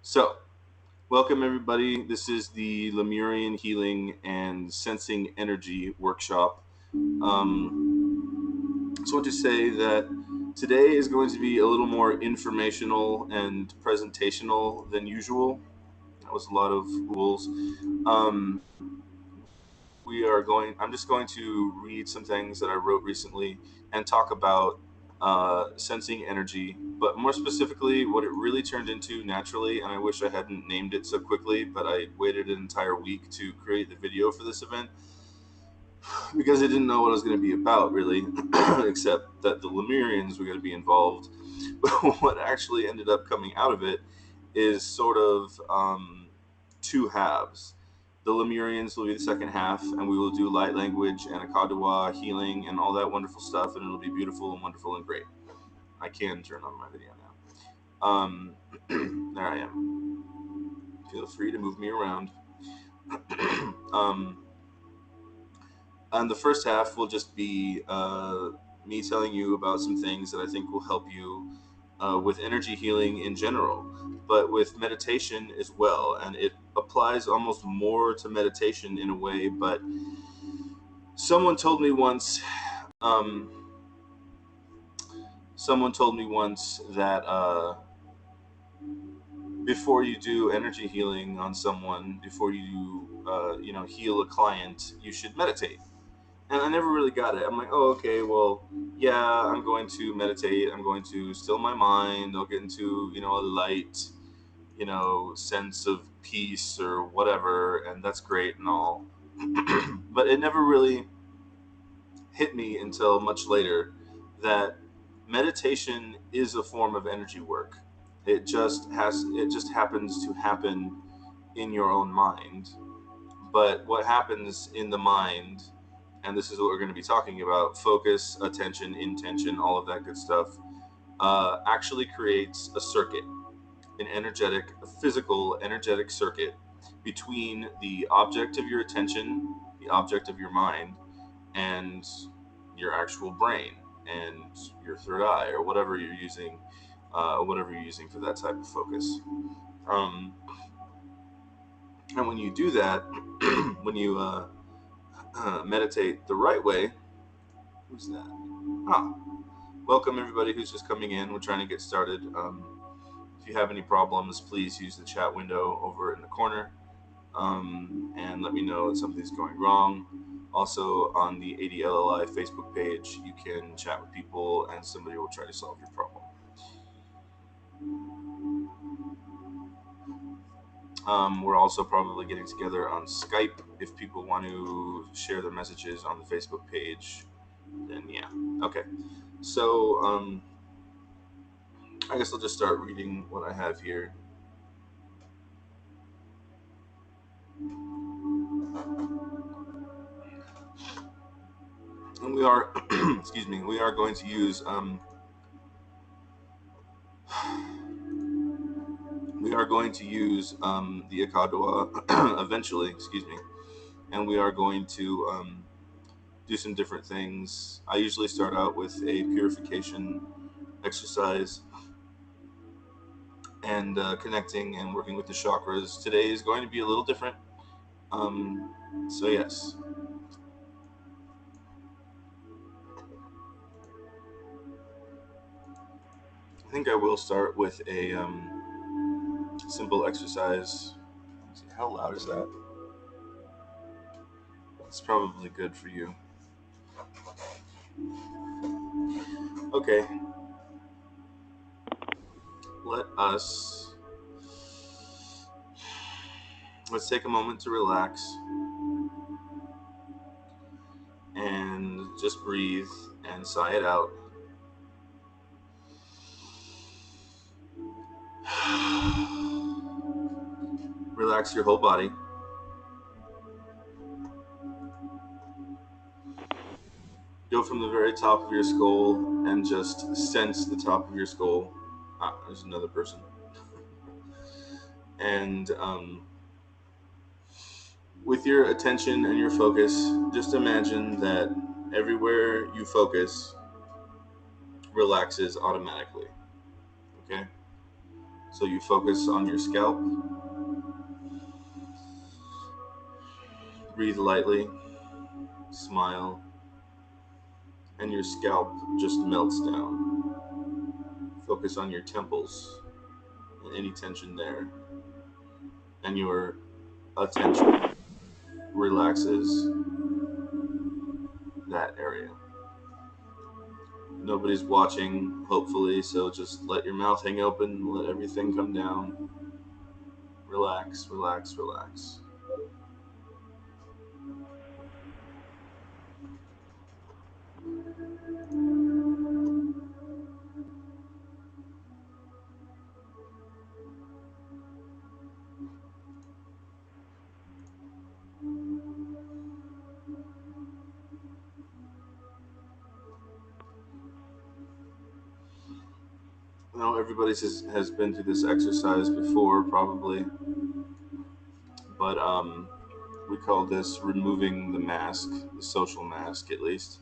So, welcome everybody. This is the Lemurian Healing and Sensing Energy Workshop. Just want to say that today is going to be a little more informational and presentational than usual. That was a lot of rules. Um, I'm just going to read some things that I wrote recently and talk about sensing energy, but more specifically, what it really turned into naturally. And I wish I hadn't named it so quickly, but I waited an entire week to create the video for this event because I didn't know what it was going to be about, really, except that the Lemurians were going to be involved. But what actually ended up coming out of it is sort of two halves. The Lemurians will be the second half, and we will do light language and Akadawa healing and all that wonderful stuff, and it'll be beautiful and wonderful and great. I can turn on my video now. There I am. Feel free to move me around. um, and the first half will just be me telling you about some things that I think will help you with energy healing in general, but with meditation as well. And it applies almost more to meditation in a way. But someone told me once, um, that before you do energy healing on someone, before you heal a client, you should meditate. And I never really got it. I'm like, oh, okay, well, yeah, I'm going to meditate. I'm going to still my mind. I'll get into, a light, sense of peace or whatever, and that's great and all. But it never really hit me until much later that meditation is a form of energy work. It just happens to happen in your own mind. But what happens in the mind, and this is what we're going to be talking about: focus, attention, intention, all of that good stuff, actually creates a circuit, a physical energetic circuit between the object of your attention, the object of your mind, and your actual brain and your third eye, or whatever you're using, for that type of focus. Um, and when you do that, when you meditate the right way. Who's that? Ah, welcome everybody who's just coming in. We're trying to get started. If you have any problems, please use the chat window over in the corner, and let me know if something's going wrong. Also, on the ADLLI Facebook page, you can chat with people and somebody will try to solve your problem. We're also probably getting together on Skype. If people want to share their messages on the Facebook page, then yeah. Okay. So, I guess I'll just start reading what I have here. And we are, we are going to use, the Akadawa eventually, and we are going to do some different things. I usually start out with a purification exercise and connecting and working with the chakras. Today is going to be a little different. So yes. I think I will start with a simple exercise. Let's see, how loud is that? It's probably good for you. Okay. Let's take a moment to relax and just breathe and sigh it out. Relax your whole body. Go from the very top of your skull and just sense the top of your skull. Ah, there's another person. And with your attention and your focus, just imagine that everywhere you focus relaxes automatically. Okay? So you focus on your scalp, breathe lightly, smile, and your scalp just melts down. Focus on your temples and any tension there, and your attention relaxes that area. Nobody's watching, hopefully, so just let your mouth hang open, let everything come down. Relax, relax, relax. I know everybody has been through this exercise before, probably, but we call this removing the mask, the social mask at least.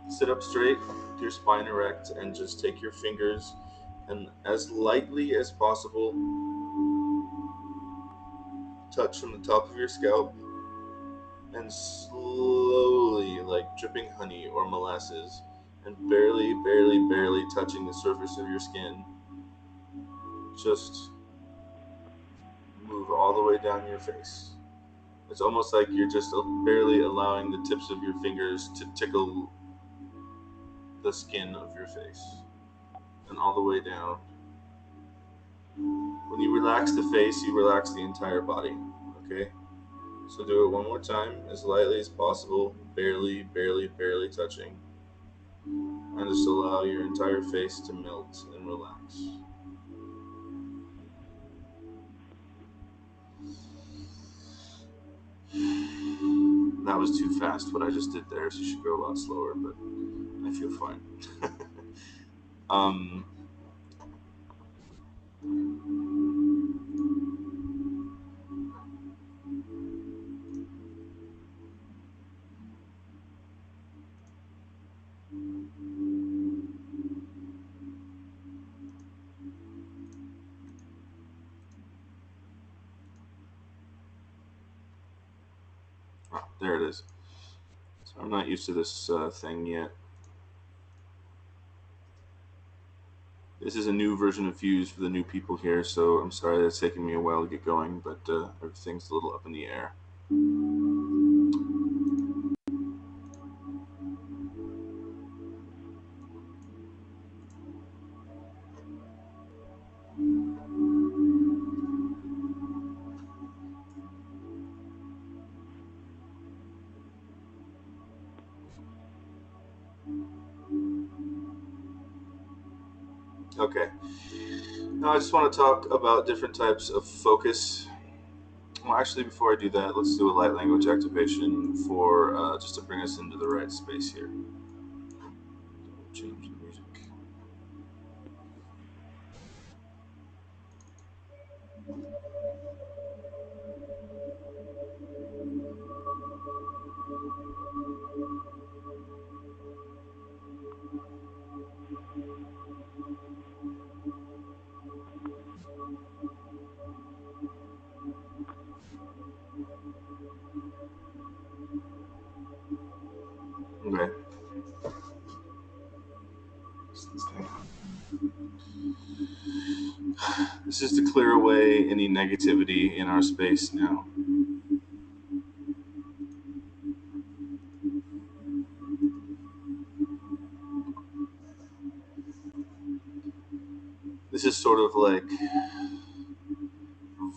Sit up straight, your spine erect, and just take your fingers and as lightly as possible touch from the top of your scalp and slowly, like dripping honey or molasses, and barely, barely, barely touching the surface of your skin, just move all the way down your face. It's almost like you're just barely allowing the tips of your fingers to tickle the skin of your face, and all the way down. When you relax the face, you relax the entire body. Okay? So do it one more time, as lightly as possible, barely, barely, barely touching. And just allow your entire face to melt and relax. That was too fast, what I just did there, so you should go a lot slower, but I feel fine. um, there it is. So I'm not used to this thing yet. This is a new version of Fuse for the new people here, so I'm sorry that's taking me a while to get going, but everything's a little up in the air. Okay. Now I just want to talk about different types of focus. Well, actually, before I do that, let's do a light language activation for just to bring us into the right space here. Change the music. Okay. This is to clear away any negativity in our space now. This is sort of like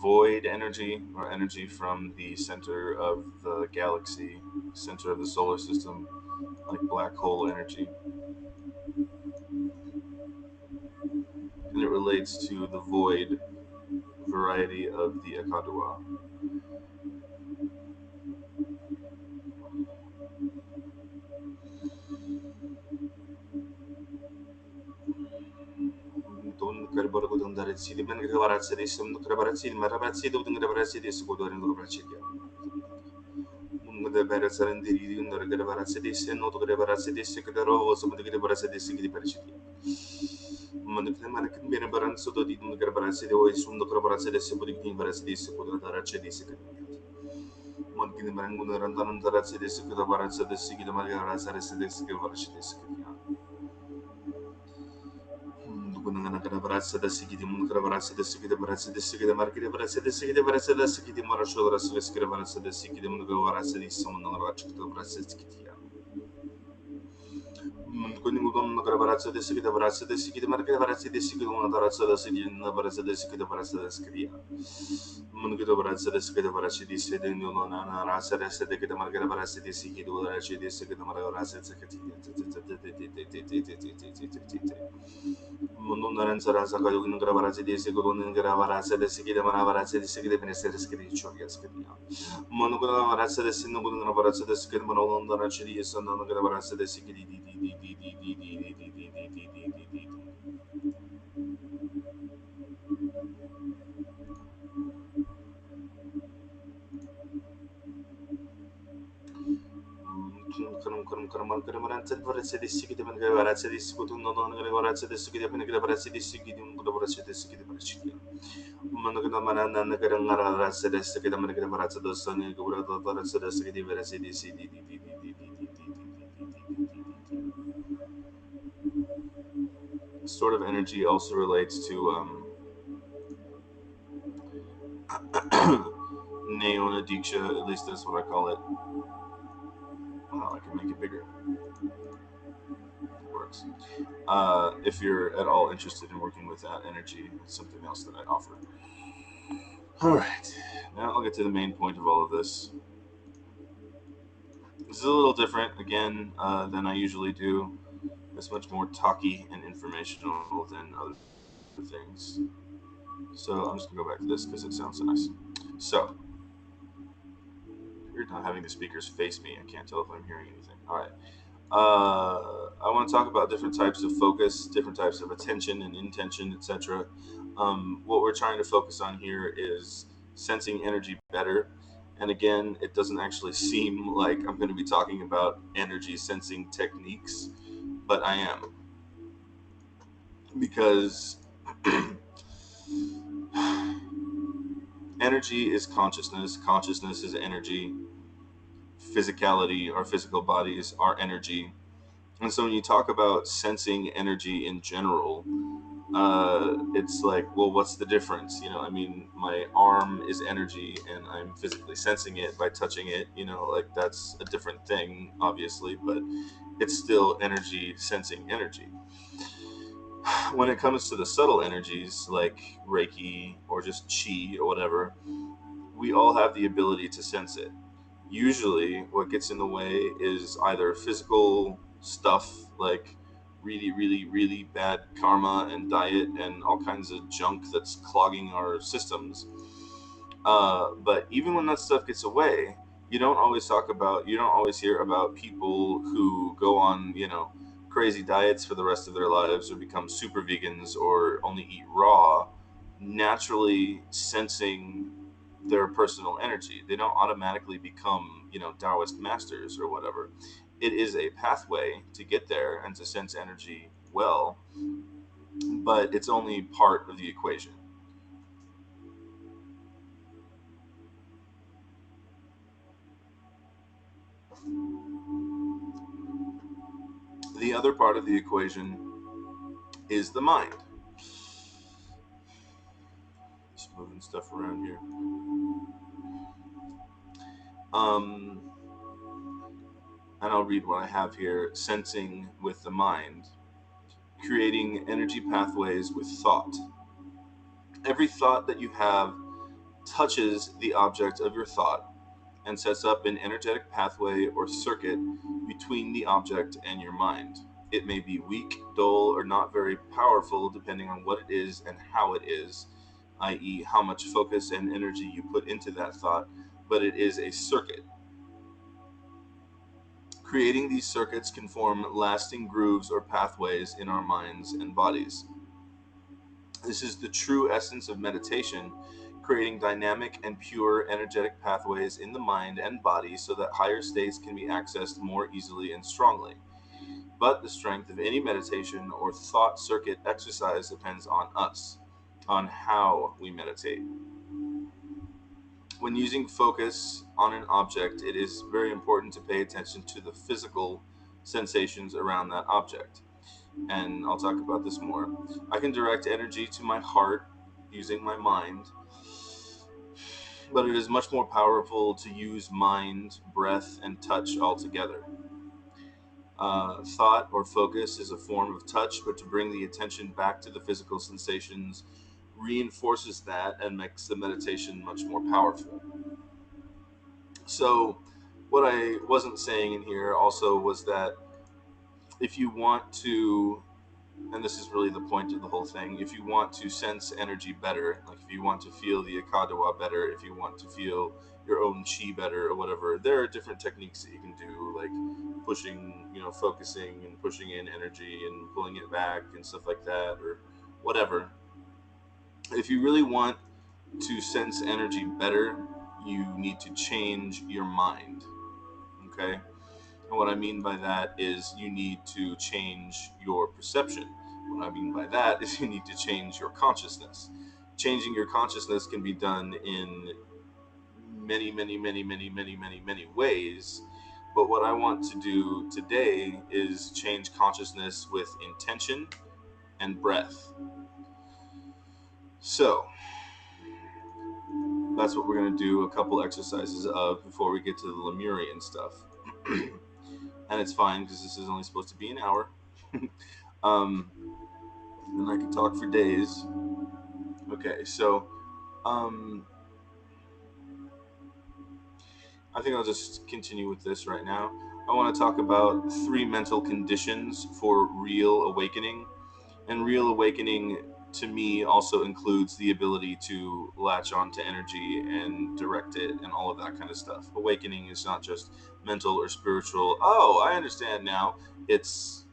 void energy, or energy from the center of the galaxy, center of the solar system, like black hole energy. And it relates to the void variety of the Akadua. the better serendipity in the Garabaradis and not Garabaradis, some of the Garabaradis in the Persidia. Manakanakan Benabaran so that the Garabarasi always from the Garabaradis, putting Varasidis, put the Rachidis. Monkin Marangunaran Taratsidis, the Baratsa, the Siki, the Margaras, the Siki, Varashidis. Gunanakarabaraza, the Siki, the Munkarabarasa, the Siki, the Barasa, the Siki, the Market, the Barasa, the Siki, the Barasa, the Siki, the Marashola, the Siki, the Barasa, the Siki, the Mugavarasa, the Summon, the Rachik, the Brasa, Munkunimudon Nagarabaratsa, the Siki, the Barasa, the Siki, the Market, the Barasa, the Siki, the Munadarasa, the Siki, the Barasa, the Siki, the Barasa, the Skiria. Mungudo Barasa, the Siki, the Barashi, the Siki, the Nulana, Rasa, the Siki, the Market, the Barasa, the Siki, the Rashi, the Siki, the Margarasa, the Munundaran Sarasa, Kalugan Gravarazi, the Sigurun Gravarasa, the Siki, the Maravarasa, the Siki, the Minister, the Skiri, yes, Monogravarasa, the Sinungun Gravarasa, the Siki, Monon, the Rashi, the Son of Gravarasa, the Siki, sort of energy also relates to Neona Diksha, at least that's what I call it. Oh, I can make it bigger. It works. If you're at all interested in working with that energy, it's something else that I offer. Alright, now I'll get to the main point of all of this. This is a little different, again, than I usually do. It's much more talky and informational than other things. So I'm just going to go back to this because it sounds so nice. So, weird not having the speakers face me. I can't tell if I'm hearing anything. Alright. I want to talk about different types of focus, different types of attention and intention, etc. What we're trying to focus on here is sensing energy better. And again, it doesn't actually seem like I'm going to be talking about energy sensing techniques, but I am. Because energy is consciousness, consciousness is energy, physicality, our physical bodies are energy. And so when you talk about sensing energy in general, it's like, well, what's the difference? You know, I mean, my arm is energy and I'm physically sensing it by touching it, you know, like that's a different thing, obviously, but it's still energy sensing energy. When it comes to the subtle energies like Reiki or just Chi or whatever, we all have the ability to sense it. Usually, what gets in the way is either physical stuff like really, really, really bad karma and diet and all kinds of junk that's clogging our systems. But even when that stuff gets away, you don't always hear about people who go on, you know, crazy diets for the rest of their lives or become super vegans or only eat raw, naturally sensing their personal energy. They don't automatically become, you know, Taoist masters or whatever. It is a pathway to get there and to sense energy well, but it's only part of the equation. The other part of the equation is the mind. Just moving stuff around here. And I'll read what I have here. Sensing with the mind, creating energy pathways with thought. Every thought that you have touches the object of your thought and sets up an energetic pathway or circuit between the object and your mind. It may be weak, dull, or not very powerful depending on what it is and how it is, i.e., how much focus and energy you put into that thought, but it is a circuit. Creating these circuits can form lasting grooves or pathways in our minds and bodies. This is the true essence of meditation, creating dynamic and pure energetic pathways in the mind and body so that higher states can be accessed more easily and strongly. But the strength of any meditation or thought circuit exercise depends on us, on how we meditate. When using focus on an object, it is very important to pay attention to the physical sensations around that object. And I'll talk about this more. I can direct energy to my heart using my mind, but it is much more powerful to use mind, breath, and touch all together. Thought or focus is a form of touch, but to bring the attention back to the physical sensations reinforces that and makes the meditation much more powerful. So, what I wasn't saying in here also was that if you want to, and this is really the point of the whole thing, if you want to sense energy better, like if you want to feel the Akadawa better, if you want to feel your own chi better or whatever, there are different techniques that you can do, like pushing, focusing and pushing in energy and pulling it back and stuff like that, or whatever. If you really want to sense energy better, you need to change your mind. Okay? And what I mean by that is you need to change your perception. What I mean by that is you need to change your consciousness. Changing your consciousness can be done in many, many, many, many, many, many, many ways. But what I want to do today is change consciousness with intention and breath. So, that's what we're going to do a couple exercises of before we get to the Lemurian stuff. And it's fine because this is only supposed to be an hour. And I can talk for days. Okay, so I think I'll just continue with this right now. I want to talk about 3 mental conditions for real awakening. And real awakening to me also includes the ability to latch on to energy and direct it and all of that kind of stuff. Awakening is not just mental or spiritual. Oh, I understand now. It's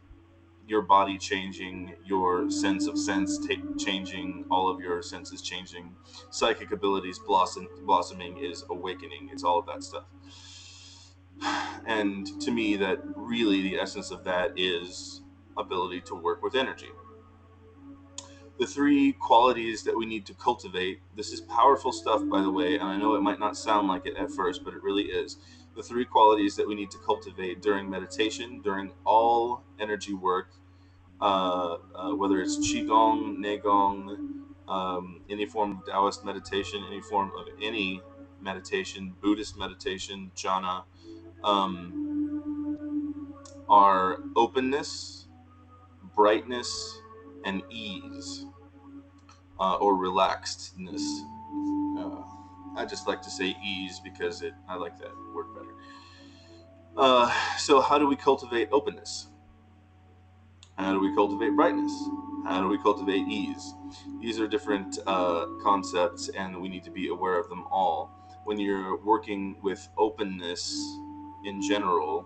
your body changing, your sense of sense changing, all of your senses changing. Psychic abilities blossoming is awakening. It's all of that stuff. And to me, that really the essence of that is ability to work with energy. The 3 qualities that we need to cultivate. This is powerful stuff, by the way, and I know it might not sound like it at first, but it really is. The 3 qualities that we need to cultivate during meditation, during all energy work, whether it's Qigong, Neigong, any form of Taoist meditation, any form of any meditation, Buddhist meditation, jhana, are openness, brightness, and ease. Or relaxedness. I just like to say ease because I like that word better. So how do we cultivate openness? How do we cultivate brightness? How do we cultivate ease? These are different concepts, and we need to be aware of them all. When you're working with openness in general,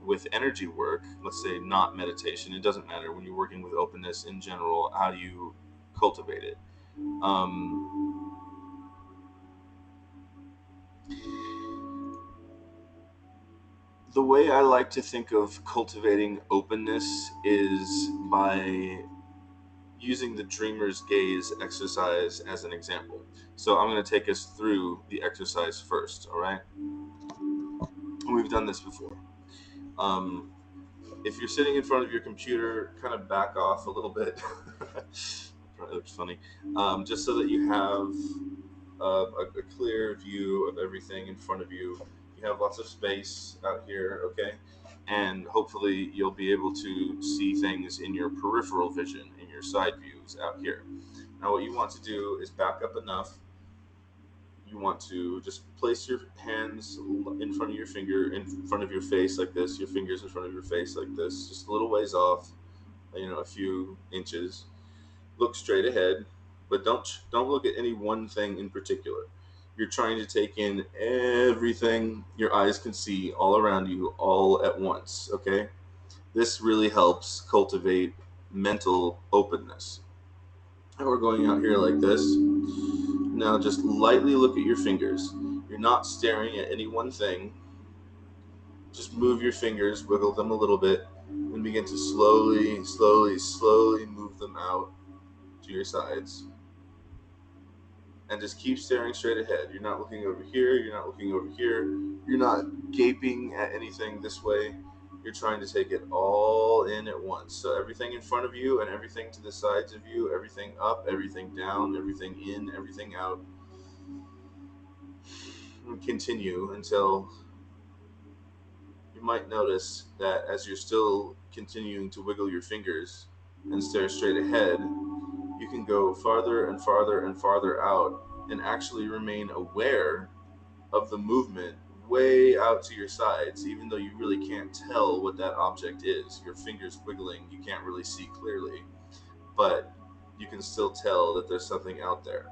with energy work, let's say not meditation, it doesn't matter. When you're working with openness in general, how do you cultivate it? The way I like to think of cultivating openness is by using the dreamer's gaze exercise as an example. So I'm going to take us through the exercise first, all right? We've done this before. If you're sitting in front of your computer, kind of back off a little bit. Probably looks funny. Just so that you have a clear view of everything in front of you. You have lots of space out here, okay? And hopefully you'll be able to see things in your peripheral vision, in your side views out here. Now what you want to do is back up enough. You want to just place your hands in front of your finger, in front of your face like this, your fingers in front of your face like this, just a little ways off, a few inches. Look straight ahead, but don't look at any one thing in particular. You're trying to take in everything your eyes can see all around you all at once, okay? This really helps cultivate mental openness. And we're going out here like this. Now just lightly look at your fingers. You're not staring at any one thing. Just move your fingers, wiggle them a little bit, and begin to slowly, slowly, slowly move them out to your sides. And just keep staring straight ahead. You're not looking over here, you're not looking over here, you're not gaping at anything this way. You're trying to take it all in at once. So everything in front of you and everything to the sides of you, everything up, everything down, everything in, everything out. And continue until you might notice that as you're still continuing to wiggle your fingers and stare straight ahead, you can go farther and farther and farther out and actually remain aware of the movement way out to your sides, even though you really can't tell what that object is. Your fingers wiggling, you can't really see clearly, but you can still tell that there's something out there.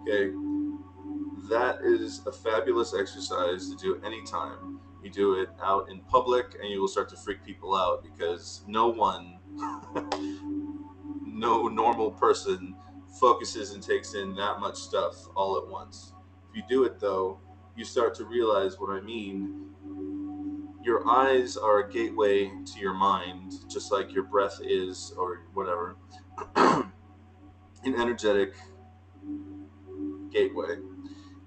Okay, that is a fabulous exercise to do anytime. You do it out in public and you will start to freak people out because no one, no normal person focuses and takes in that much stuff all at once. If you do it though, you start to realize what I mean. Your eyes are a gateway to your mind, just like your breath is, or whatever, an energetic gateway.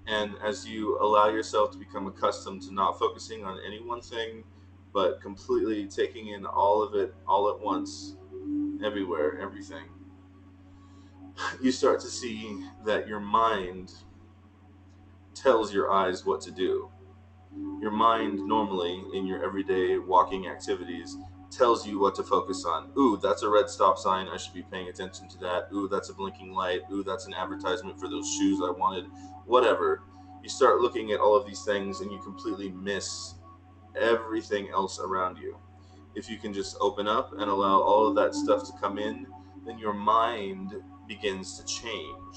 And as you allow yourself to become accustomed to not focusing on any one thing, but completely taking in all of it all at once, everywhere, everything, you start to see that your mind tells your eyes what to do. Your mind normally in your everyday walking activities tells you what to focus on. Ooh, that's a red stop sign. I should be paying attention to that. Ooh, that's a blinking light. Ooh, that's an advertisement for those shoes I wanted. Whatever. You start looking at all of these things and you completely miss everything else around you. If you can just open up and allow all of that stuff to come in, then your mind begins to change.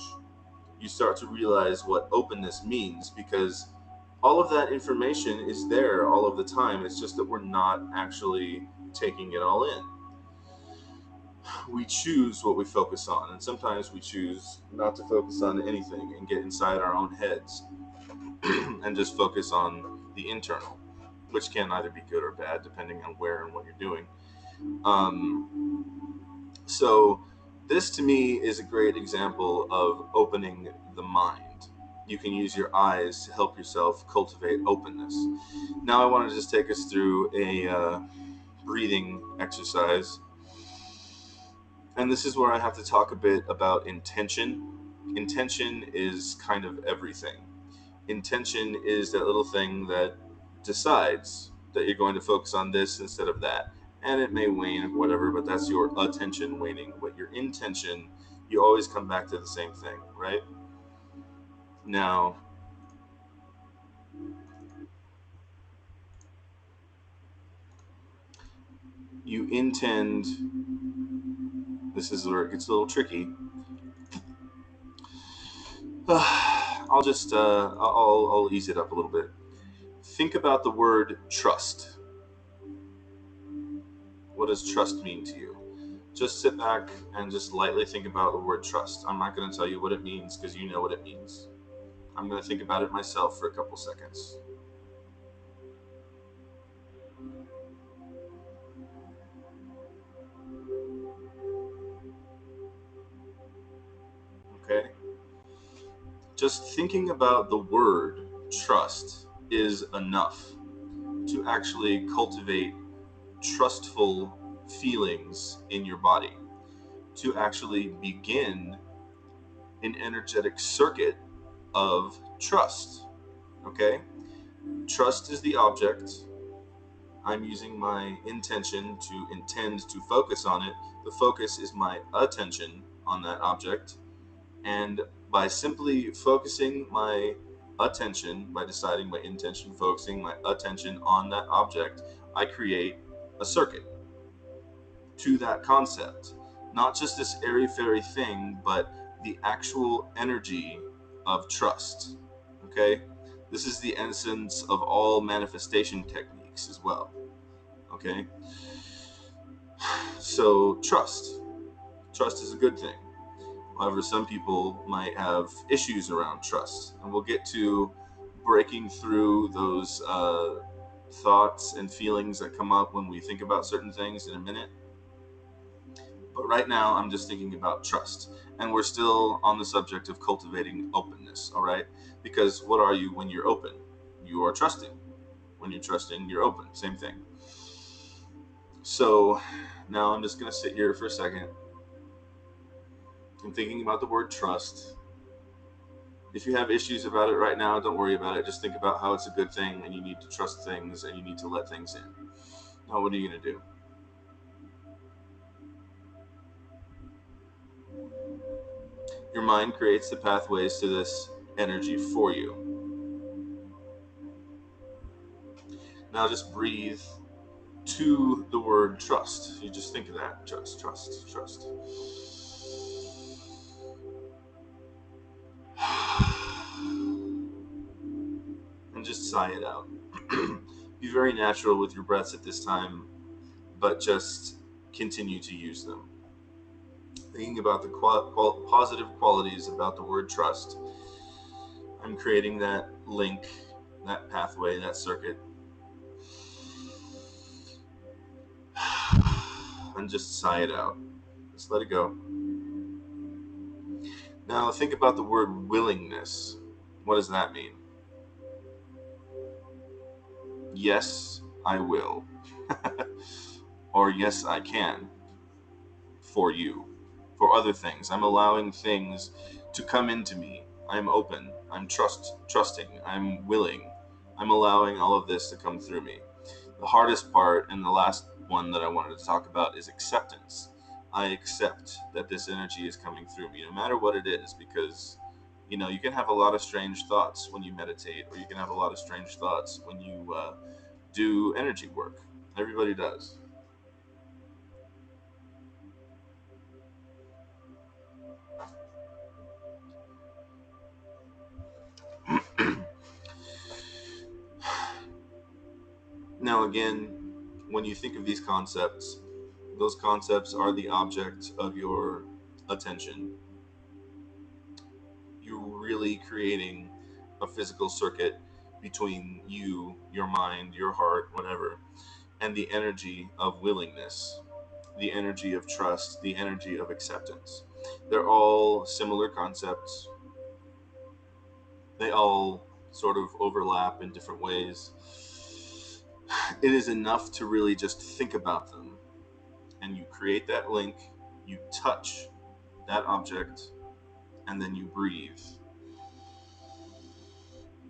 You start to realize what openness means because all of that information is there all of the time. It's just that we're not actually taking it all in. We choose what we focus on, and sometimes we choose not to focus on anything and get inside our own heads and just focus on the internal, which can either be good or bad depending on where and what you're doing. So, this to me is a great example of opening the mind. You can use your eyes to help yourself cultivate openness. Now, I want to just take us through a breathing exercise. And this is where I have to talk a bit about intention. Intention is kind of everything. Intention is that little thing that decides that you're going to focus on this instead of that. And it may wane or whatever, but that's your attention waning. But your intention, you always come back to the same thing, right? Now, you intend, this is where it gets a little tricky. I'll ease it up a little bit. Think about the word trust. What does trust mean to you? Just sit back and just lightly think about the word trust. I'm not going to tell you what it means because you know what it means. I'm going to think about it myself for a couple seconds. Okay? Just thinking about the word trust is enough to actually cultivate trustful feelings in your body, to actually begin an energetic circuit of trust. Okay? Trust is the object. I'm using my intention to intend to focus on it. The focus is my attention on that object. And by simply focusing my attention, by deciding my intention, focusing my attention on that object, I create a circuit to that concept. Not just this airy-fairy thing, but the actual energy of trust. Okay? This is the essence of all manifestation techniques as well. Okay? So, trust. Trust is a good thing. However, some people might have issues around trust, and we'll get to breaking through those thoughts and feelings that come up when we think about certain things in a minute. But right now, I'm just thinking about trust. And we're still on the subject of cultivating openness, all right? Because what are you when you're open? You are trusting. When you're trusting, you're open. Same thing. So now I'm just going to sit here for a second. I'm thinking about the word trust. If you have issues about it right now, don't worry about it. Just think about how it's a good thing and you need to trust things and you need to let things in. Now, what are you going to do? Your mind creates the pathways to this energy for you. Now, just breathe to the word trust. You just think of that. Trust, trust, trust. And just sigh it out. Be very natural with your breaths at this time, but just continue to use them. Thinking about the positive qualities about the word trust, I'm creating that link, that pathway, that circuit. And just sigh it out. Just let it go. Now think about the word willingness. What does that mean? Yes, I will. Or yes, I can. For you. For other things. I'm allowing things to come into me. I'm open. I'm trusting. I'm willing. I'm allowing all of this to come through me. The hardest part, and the last one that I wanted to talk about, is acceptance. I accept that this energy is coming through me, no matter what it is, because you can have a lot of strange thoughts when you meditate, or you can have a lot of strange thoughts when you do energy work. Everybody does. Now, again, when you think of these concepts, those concepts are the object of your attention. You're really creating a physical circuit between you, your mind, your heart, whatever, and the energy of willingness, the energy of trust, the energy of acceptance. They're all similar concepts. They all sort of overlap in different ways. It is enough to really just think about them, and you create that link, you touch that object, and then you breathe.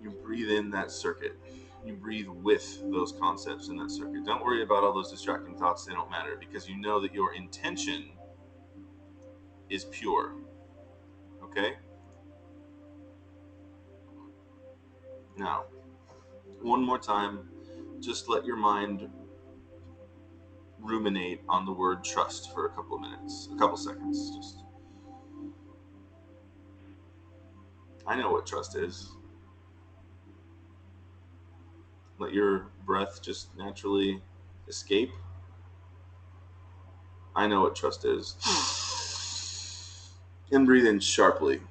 You breathe in that circuit. You breathe with those concepts in that circuit. Don't worry about all those distracting thoughts, they don't matter, because you know that your intention is pure. Okay? Now, one more time, just let your mind ruminate on the word trust for a couple of minutes, a couple seconds. Just, I know what trust is. Let your breath just naturally escape. I know what trust is. And breathe in sharply.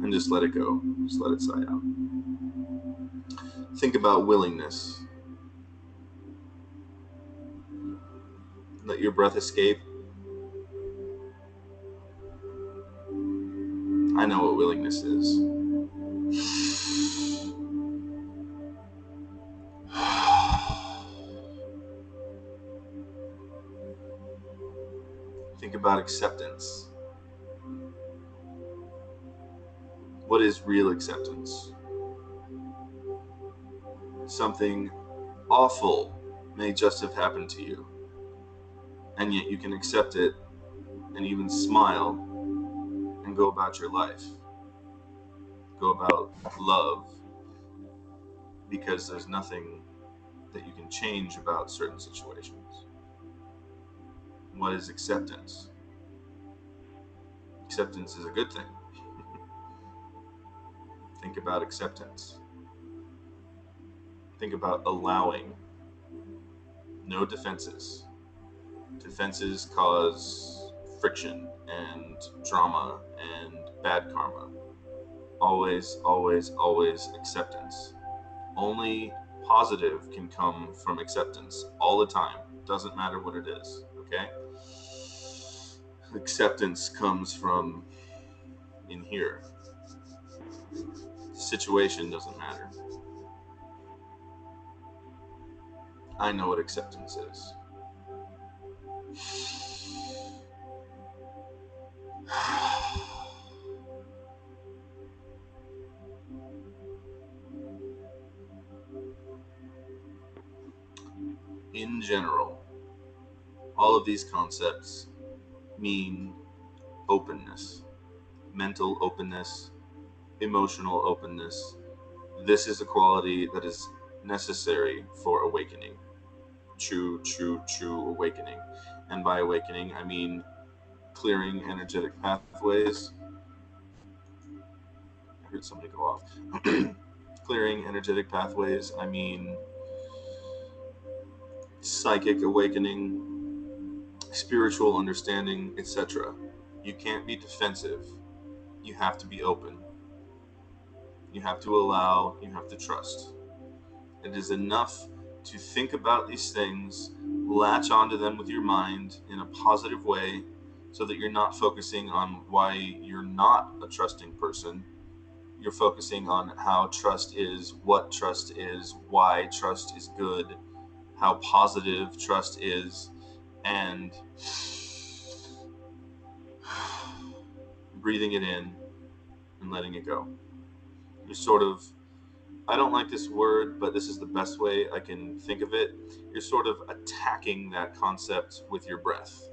And just let it go. Just let it sigh out. Think about willingness. Let your breath escape. I know what willingness is. Think about acceptance. What is real acceptance? Something awful may just have happened to you, and yet you can accept it and even smile and go about your life. Go about love, because there's nothing that you can change about certain situations. What is acceptance? Acceptance is a good thing. Think about acceptance. Think about allowing. No defenses. Defenses cause friction and drama and bad karma. Always, always, always acceptance. Only positive can come from acceptance all the time. Doesn't matter what it is, okay? Acceptance comes from in here. Situation doesn't matter. I know what acceptance is. In general, all of these concepts mean openness, mental openness, emotional openness. This is a quality that is necessary for awakening. True, true, true awakening. And by awakening, I mean clearing energetic pathways. I heard somebody go off. Clearing energetic pathways, I mean psychic awakening, spiritual understanding, etc. You can't be defensive. You have to be open. You have to allow, you have to trust. It is enough to think about these things, latch onto them with your mind in a positive way so that you're not focusing on why you're not a trusting person. You're focusing on how trust is, what trust is, why trust is good, how positive trust is, and breathing it in and letting it go. You're sort of, I don't like this word, but this is the best way I can think of it. You're sort of attacking that concept with your breath.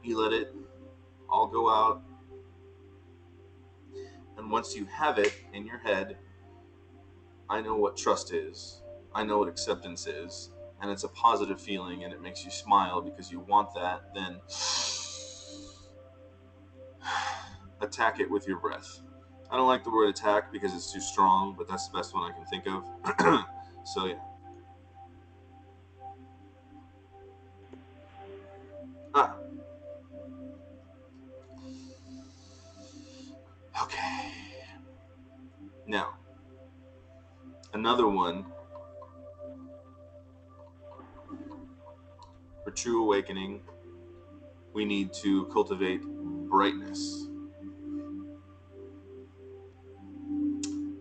You let it all go out, and once you have it in your head, I know what trust is, I know what acceptance is, and it's a positive feeling and it makes you smile because you want that, then attack it with your breath. I don't like the word attack because it's too strong, but that's the best one I can think of. So yeah. Ah. Okay. Now, another one for true awakening, we need to cultivate brightness.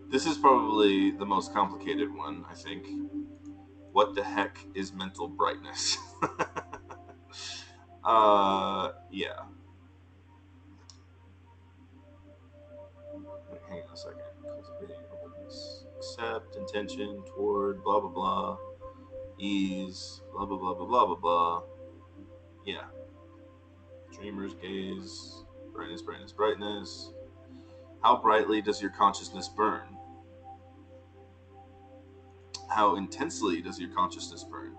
This is probably the most complicated one, I think. What the heck is mental brightness? Yeah. Hang on a second. Cultivating openness. Accept, intention, toward, blah, blah, blah. Ease, blah, blah, blah, blah, blah, blah, blah. Yeah. Dreamer's gaze, brightness, brightness, brightness. How brightly does your consciousness burn? How intensely does your consciousness burn?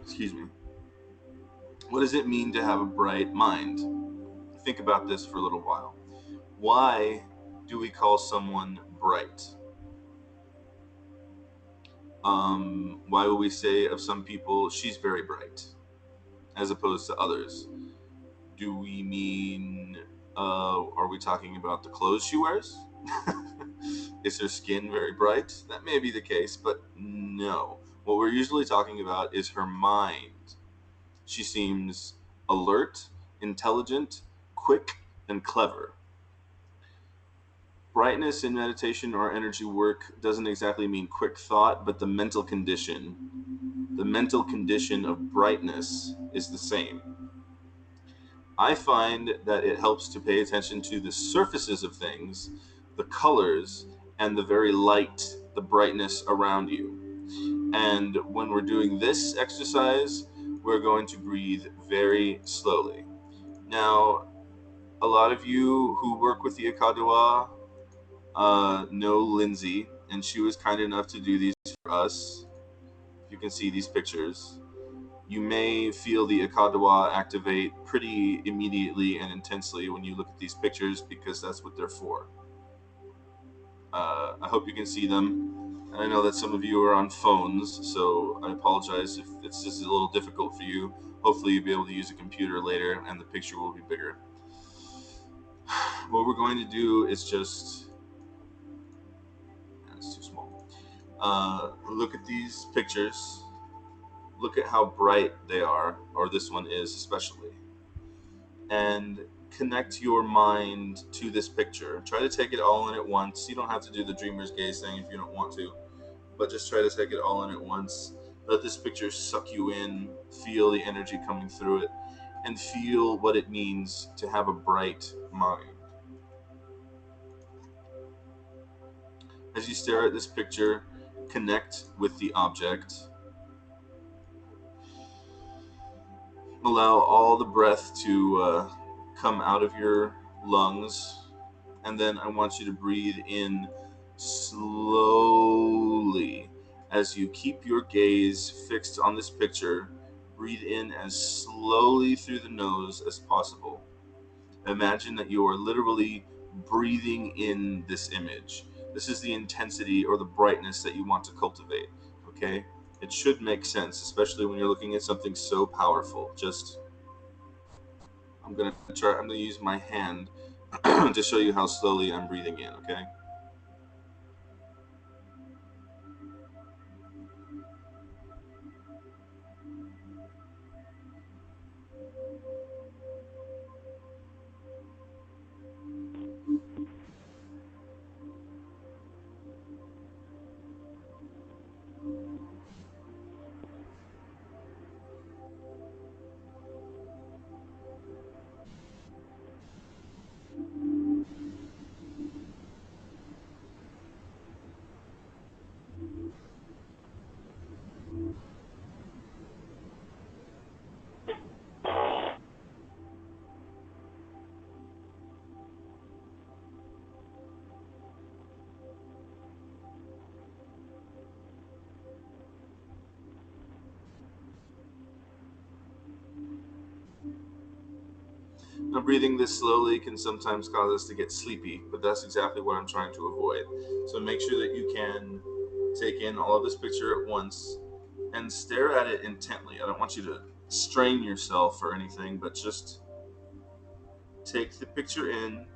Excuse me. What does it mean to have a bright mind? Think about this for a little while. Why do we call someone bright? Why would we say of some people, she's very bright, as opposed to others? Do we mean, are we talking about the clothes she wears? Is her skin very bright? That may be the case, but no. What we're usually talking about is her mind. She seems alert, intelligent, quick, and clever. Brightness in meditation or energy work doesn't exactly mean quick thought, but the mental condition. The mental condition of brightness is the same. I find that it helps to pay attention to the surfaces of things, the colors, and the very light, the brightness around you. And when we're doing this exercise, we're going to breathe very slowly. Now, a lot of you who work with the Akadawa know Lindsay, and she was kind enough to do these for us. You can see these pictures. You may feel the Akadawa activate pretty immediately and intensely when you look at these pictures because that's what they're for. I hope you can see them. And I know that some of you are on phones, so I apologize if it's just a little difficult for you. Hopefully, you'll be able to use a computer later and the picture will be bigger. What we're going to do is just. It's too small. Look at these pictures. Look at how bright they are, or this one is especially. And connect your mind to this picture. Try to take it all in at once. You don't have to do the dreamer's gaze thing if you don't want to, but just try to take it all in at once. Let this picture suck you in, feel the energy coming through it, and feel what it means to have a bright mind. As you stare at this picture, connect with the object. Allow all the breath to come out of your lungs, and then I want you to breathe in slowly. As you keep your gaze fixed on this picture, breathe in as slowly through the nose as possible. Imagine that you are literally breathing in this image. This is the intensity or the brightness that you want to cultivate, okay? It should make sense, especially when you're looking at something so powerful. I'm gonna use my hand to show you how slowly I'm breathing in, okay? Now, breathing this slowly can sometimes cause us to get sleepy, but that's exactly what I'm trying to avoid. So make sure that you can take in all of this picture at once and stare at it intently. I don't want you to strain yourself or anything, but just take the picture in.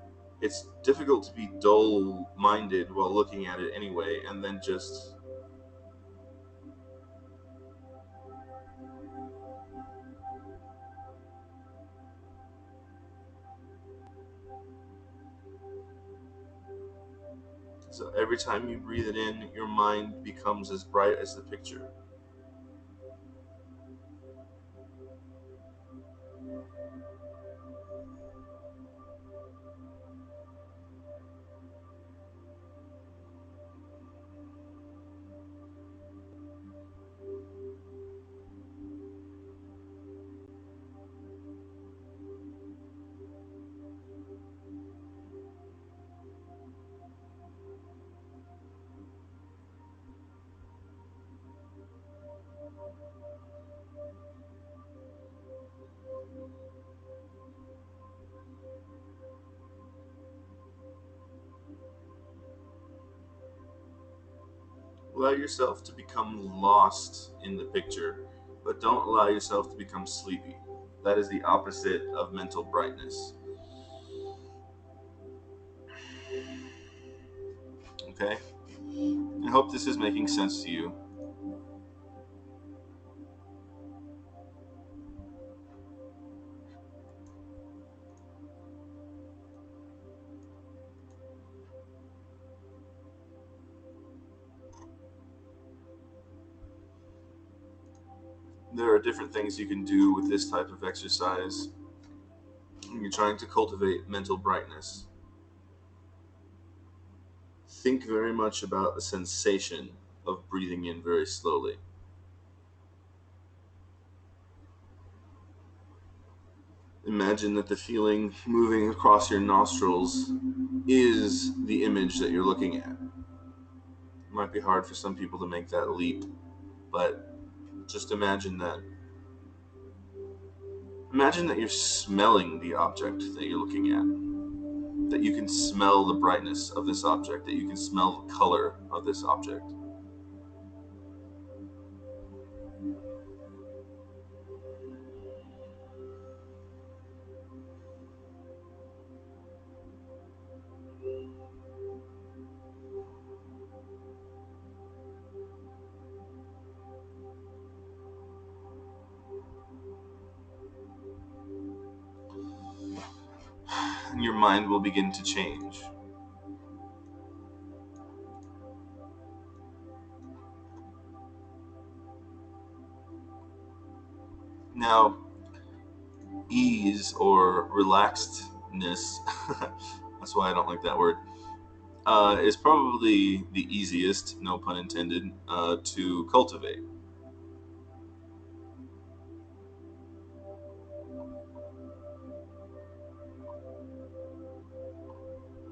It's difficult to be dull minded while looking at it anyway, and then just. So every time you breathe it in, your mind becomes as bright as the picture. Allow yourself to become lost in the picture, but don't allow yourself to become sleepy. That is the opposite of mental brightness. Okay? I hope this is making sense to you. There are different things you can do with this type of exercise when you're trying to cultivate mental brightness. Think very much about the sensation of breathing in very slowly. Imagine that the feeling moving across your nostrils is the image that you're looking at. It might be hard for some people to make that leap, but just imagine that. Imagine that you're smelling the object that you're looking at, that you can smell the brightness of this object, that you can smell the color of this object. your mind will begin to change. Now, ease or relaxedness, that's why I don't like that word, is probably the easiest, no pun intended, to cultivate.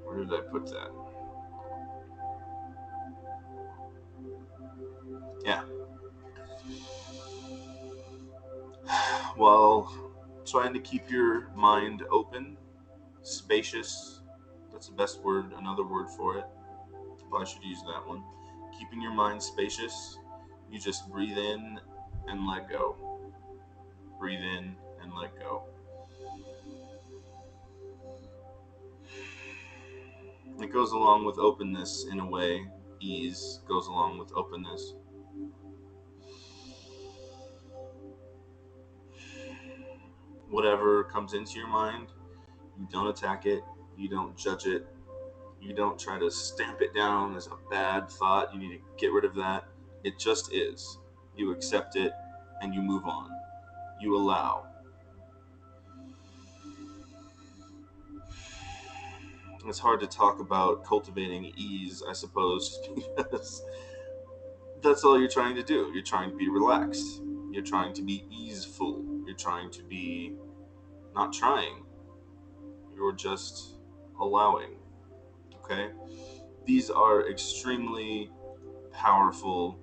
Where did I put that? Yeah. While trying to keep your mind open, spacious, that's the best word, another word for it. Probably should use that one. Keeping your mind spacious, you just breathe in and let go. Breathe in and let go. It goes along with openness in a way. Ease goes along with openness. Whatever comes into your mind, you don't attack it, you don't judge it, you don't try to stamp it down as a bad thought. You need to get rid of that. It just is. You accept it and you move on. You allow. It's hard to talk about cultivating ease, I suppose, because that's all you're trying to do. You're trying to be relaxed. You're trying to be easeful. You're trying to be not trying. You're just allowing. Okay? These are extremely powerful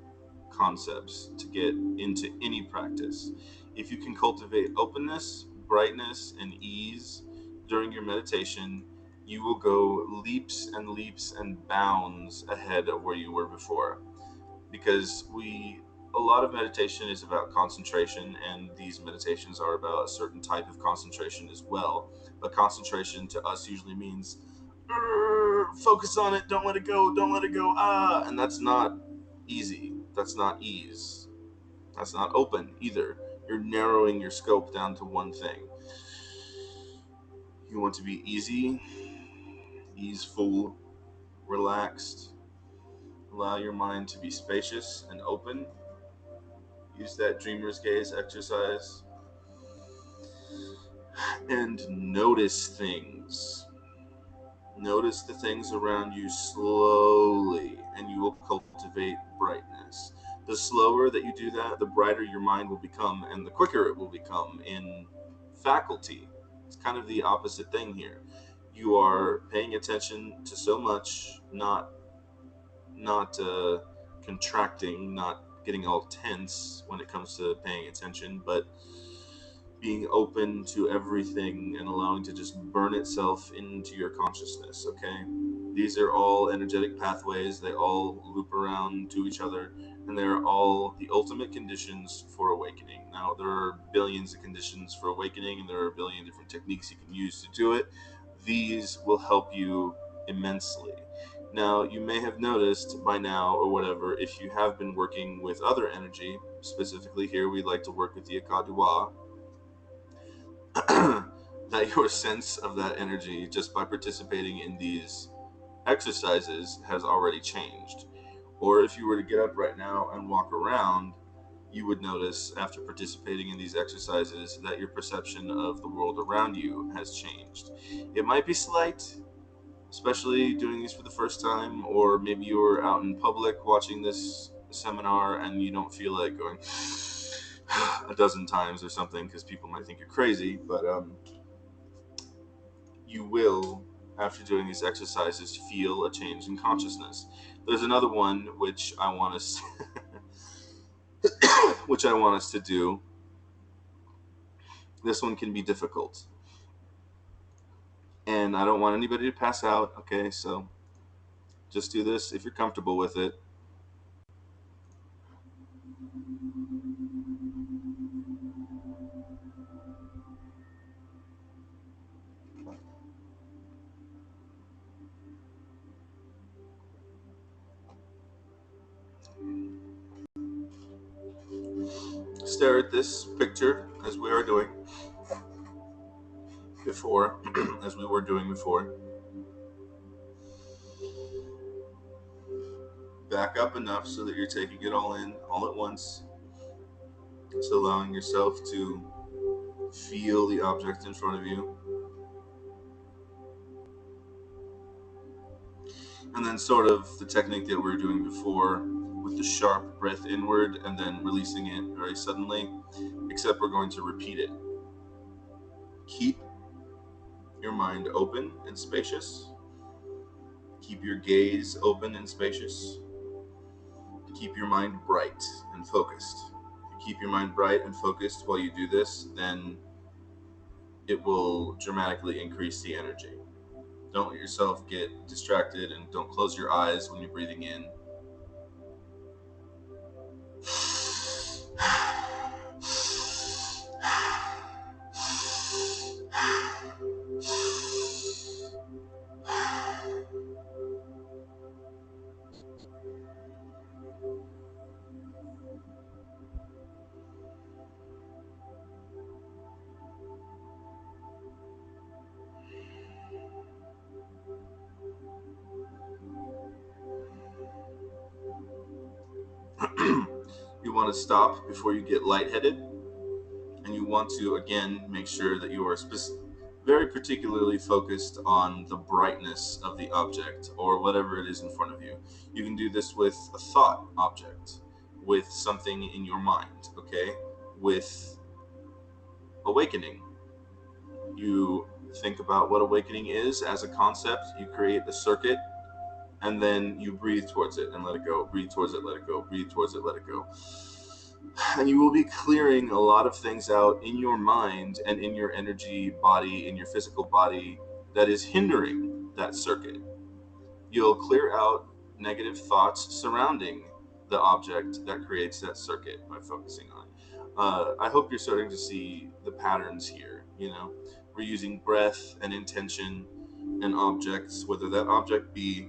concepts to get into any practice. If you can cultivate openness, brightness, and ease during your meditation, you will go leaps and leaps and bounds ahead of where you were before. Because a lot of meditation is about concentration, and these meditations are about a certain type of concentration as well. But concentration to us usually means focus on it, don't let it go, don't let it go, and that's not easy. That's not ease. That's not open either. You're narrowing your scope down to one thing. You want to be easy, easeful, relaxed. Allow your mind to be spacious and open. Use that dreamer's gaze exercise and notice things. Notice the things around you slowly, and you will cultivate brightness. The slower that you do that, the brighter your mind will become, and the quicker it will become in faculty. It's kind of the opposite thing here. You are paying attention to so much, not contracting, not getting all tense when it comes to paying attention, but being open to everything and allowing to just burn itself into your consciousness. Okay, these are all energetic pathways. They all loop around to each other, and they're all the ultimate conditions for awakening. Now, there are billions of conditions for awakening, and there are a billion different techniques you can use to do it. These will help you immensely. Now, you may have noticed by now, or whatever, if you have been working with other energy, specifically here, we like to work with the Akadua, that your sense of that energy just by participating in these exercises has already changed. Or if you were to get up right now and walk around, you would notice after participating in these exercises that your perception of the world around you has changed. It might be slight, especially doing these for the first time, or maybe you're out in public watching this seminar and you don't feel like going a dozen times or something because people might think you're crazy, but you will, after doing these exercises, feel a change in consciousness. There's another one which I want us which I want us to do. This one can be difficult, and I don't want anybody to pass out. Okay, so just do this if you're comfortable with it. Stare at this picture as we are doing. before, as we were doing before. Back up enough so that you're taking it all in all at once. So allowing yourself to feel the object in front of you. And then sort of the technique that we were doing before with the sharp breath inward and then releasing it very suddenly, except we're going to repeat it. Keep your mind open and spacious. Keep your gaze open and spacious. Keep your mind bright and focused. If you keep your mind bright and focused while you do this, then it will dramatically increase the energy. Don't let yourself get distracted, and don't close your eyes when you're breathing in. You want to stop before you get lightheaded, and you want to again make sure that you are very particularly focused on the brightness of the object or whatever it is in front of you. You can do this with a thought object, with something in your mind, okay? With awakening. You think about what awakening is as a concept, you create a circuit, and then you breathe towards it and let it go. Breathe towards it, let it go. Breathe towards it, let it go. And you will be clearing a lot of things out in your mind and in your energy body, in your physical body, that is hindering that circuit. You'll clear out negative thoughts surrounding the object that creates that circuit by focusing on it. I hope you're starting to see the patterns here. We're using breath and intention and objects, whether that object be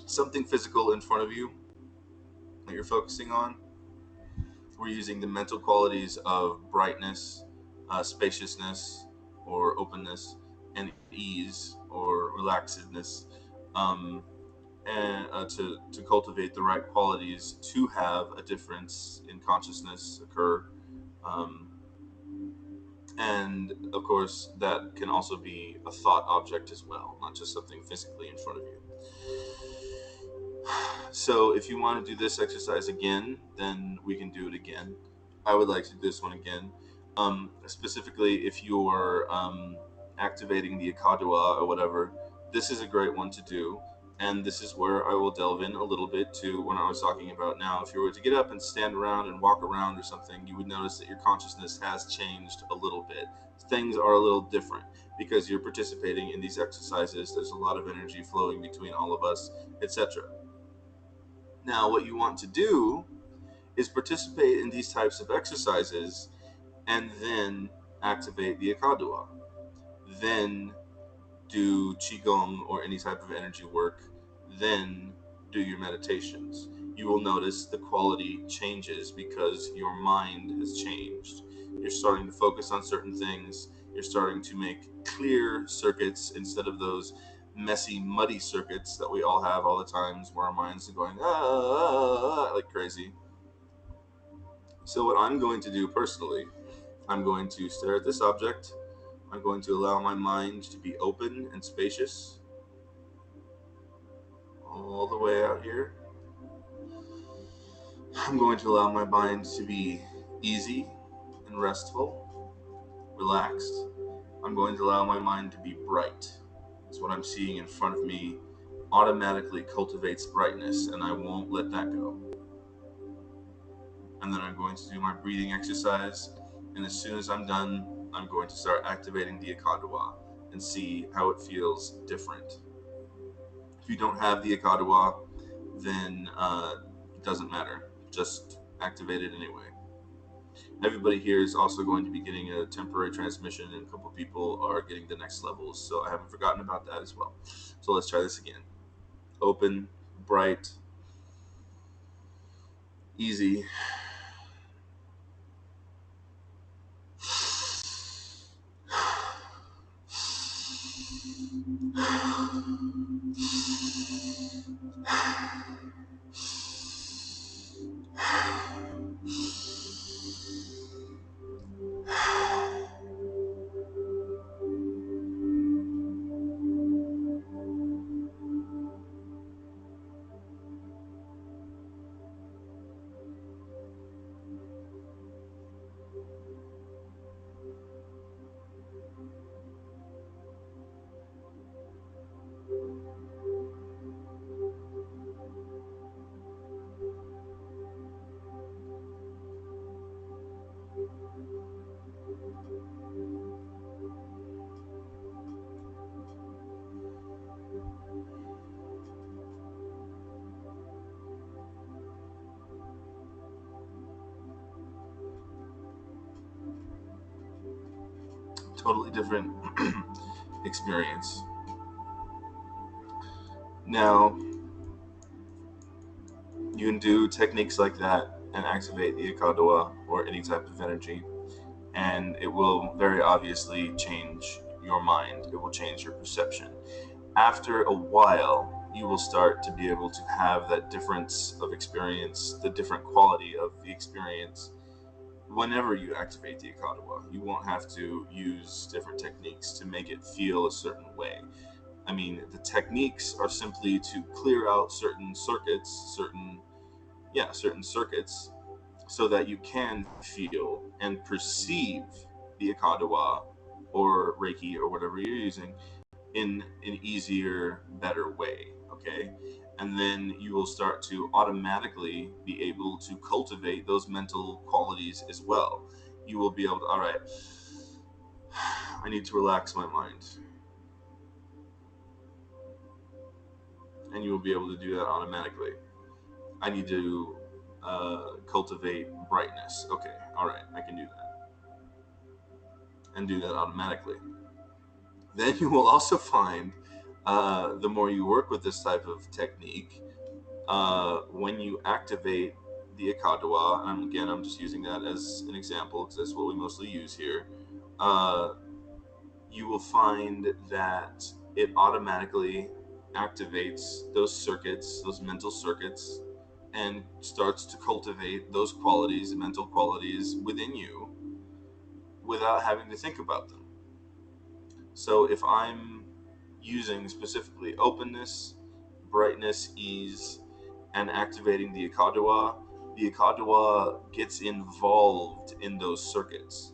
something physical in front of you that you're focusing on. We're using the mental qualities of brightness, spaciousness, or openness, and ease or relaxedness, um, and to cultivate the right qualities to have a difference in consciousness occur. Um, and of course, that can also be a thought object as well, not just something physically in front of you. So if you want to do this exercise again, then we can do it again. I would like to do this one again. Specifically, if you're activating the Akadua or whatever, this is a great one to do. And this is where I will delve in a little bit to when I was talking about now. If you were to get up and stand around and walk around or something, you would notice that your consciousness has changed a little bit. Things are a little different because you're participating in these exercises. There's a lot of energy flowing between all of us, etc. Now, what you want to do is participate in these types of exercises and then activate the Akadua. Then do Qigong or any type of energy work. Then do your meditations. You will notice the quality changes because your mind has changed. You're starting to focus on certain things. You're starting to make clear circuits instead of those messy, muddy circuits that we all have all the times where our minds are going like crazy. So what I'm going to do personally, I'm going to stare at this object. I'm going to allow my mind to be open and spacious all the way out here. I'm going to allow my mind to be easy and restful, relaxed. I'm going to allow my mind to be bright. It's what I'm seeing in front of me automatically cultivates brightness, and I won't let that go. And then I'm going to do my breathing exercise, and as soon as I'm done, I'm going to start activating the Akadua and see how it feels different. If you don't have the Akadua, then it doesn't matter. Just activate it anyway. Everybody here is also going to be getting a temporary transmission, and a couple of people are getting the next levels, so I haven't forgotten about that as well. So let's try this again. Open, bright, easy. Totally different experience. Now, you can do techniques like that and activate the Ikadoa or any type of energy, and it will very obviously change your mind. It will change your perception. After a while, you will start to be able to have that difference of experience, the different quality of the experience. Whenever you activate the Ikadoa, you won't have to use different techniques to make it feel a certain way. I mean, the techniques are simply to clear out certain circuits, certain circuits, so that you can feel and perceive the Ikadoa or Reiki or whatever you're using in an easier, better way. Okay, and then you will start to automatically be able to cultivate those mental qualities as well. You will be able to, all right, I need to relax my mind, and you will be able to do that automatically. I need to cultivate brightness. Okay, all right, I can do that and do that automatically. Then you will also find the more you work with this type of technique, when you activate the Ikadoa, and again, I'm just using that as an example because that's what we mostly use here, uh, you will find that it automatically activates those circuits, those mental circuits, and starts to cultivate those qualities, mental qualities within you without having to think about them. So if I'm using specifically openness, brightness, ease, and activating the Ikadoa gets involved in those circuits.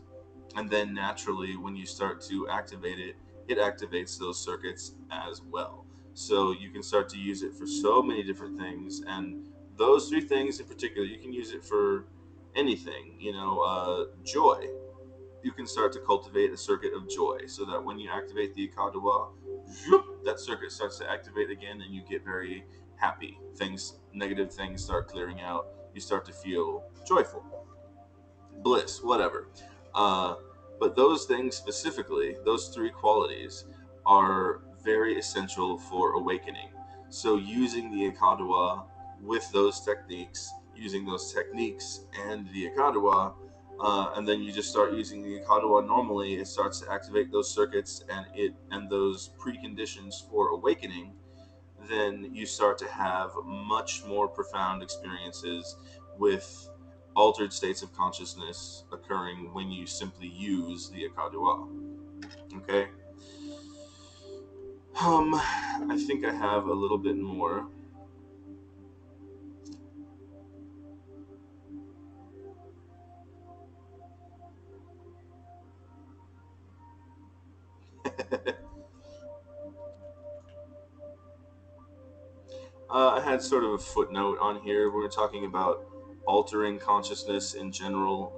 And then naturally, when you start to activate it, it activates those circuits as well. So you can start to use it for so many different things. And those three things in particular, you can use it for anything, joy. You can start to cultivate a circuit of joy so that when you activate the Ikadoa, that circuit starts to activate again and you get very happy. Negative things start clearing out. You start to feel joyful, bliss, whatever. Uh, but those things specifically, those three qualities, are very essential for awakening. So using the Ikadoa with those techniques, using those techniques and the Ikadoa, and then you just start using the Ikadoa normally, it starts to activate those circuits and those preconditions for awakening. Then you start to have much more profound experiences with altered states of consciousness occurring when you simply use the Akadua. Okay. I think I have a little bit more. I had sort of a footnote on here. We were talking about altering consciousness in general.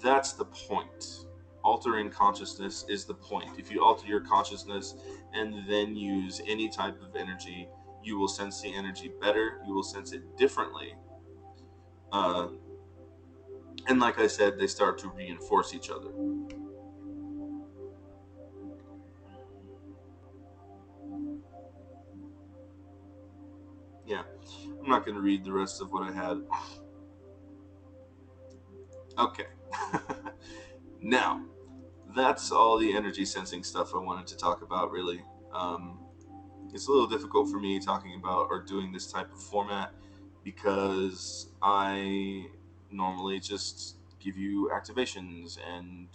That's the point. Altering consciousness is the point. If you alter your consciousness and then use any type of energy, you will sense the energy better. You will sense it differently. Uh, and like I said, they start to reinforce each other. Yeah, I'm not going to read the rest of what I had. Okay. Now, that's all the energy sensing stuff I wanted to talk about, really. Um, it's a little difficult for me talking about or doing this type of format because I normally just give you activations and,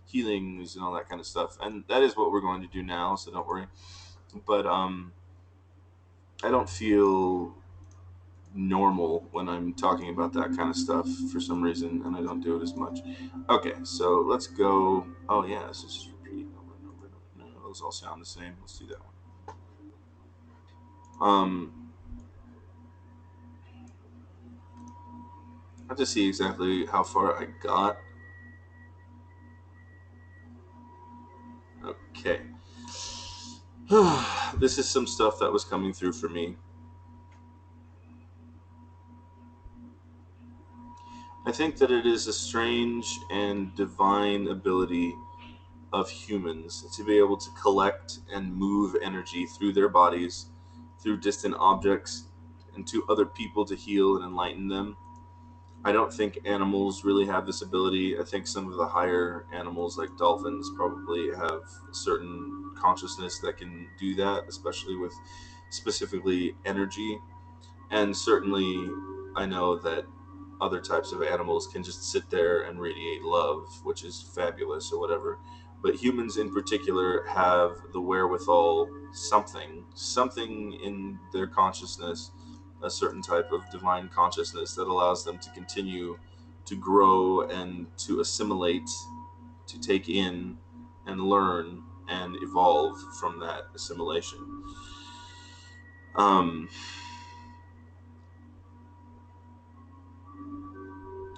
healings and all that kind of stuff. And that is what we're going to do now, so don't worry. But I don't feel normal when I'm talking about that kind of stuff for some reason, and I don't do it as much. Okay, so let's go. Oh yeah, this is just repeating over and over and over. No, those all sound the same. Let's do that one. I have to see exactly how far I got. Okay. This is some stuff that was coming through for me. I think that it is a strange and divine ability of humans to be able to collect and move energy through their bodies, through distant objects, and to other people to heal and enlighten them. I don't think animals really have this ability. I think some of the higher animals, like dolphins, probably have a certain consciousness that can do that, especially with specifically energy. And certainly, I know that other types of animals can just sit there and radiate love, which is fabulous or whatever. But humans in particular have the wherewithal, something in their consciousness, a certain type of divine consciousness that allows them to continue to grow and to assimilate, to take in and learn and evolve from that assimilation. Um,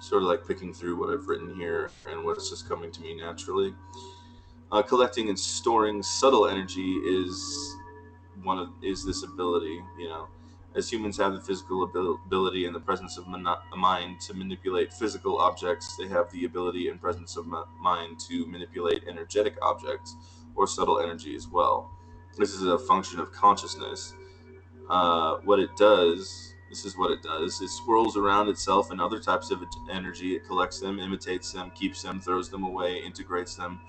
Sort of like picking through what I've written here and what's just coming to me naturally. Collecting and storing subtle energy is this ability. As humans have the physical ability and the presence of mind to manipulate physical objects, they have the ability and presence of mind to manipulate energetic objects or subtle energy as well. This is a function of consciousness. What it does, this is what it does: it swirls around itself and other types of energy. It collects them, imitates them, keeps them, throws them away, integrates them,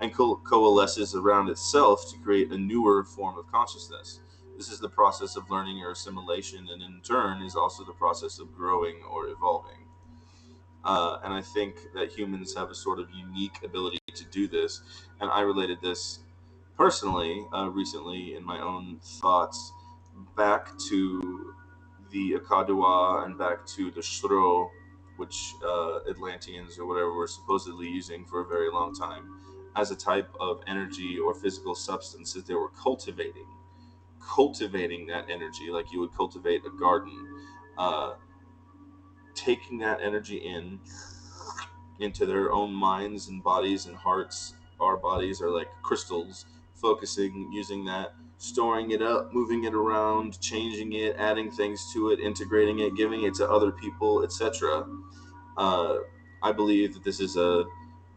and coalesces around itself to create a newer form of consciousness. This is the process of learning or assimilation, and in turn is also the process of growing or evolving. And I think that humans have a sort of unique ability to do this. And I related this personally, recently, in my own thoughts, back to the Akadua and back to the Shro, which Atlanteans or whatever were supposedly using for a very long time as a type of energy or physical substance that they were cultivating that energy like you would cultivate a garden, uh, taking that energy into their own minds and bodies and hearts. Our bodies are like crystals, focusing, using that, storing it up, moving it around, changing it, adding things to it, integrating it, giving it to other people, etc. Uh, I believe that this is a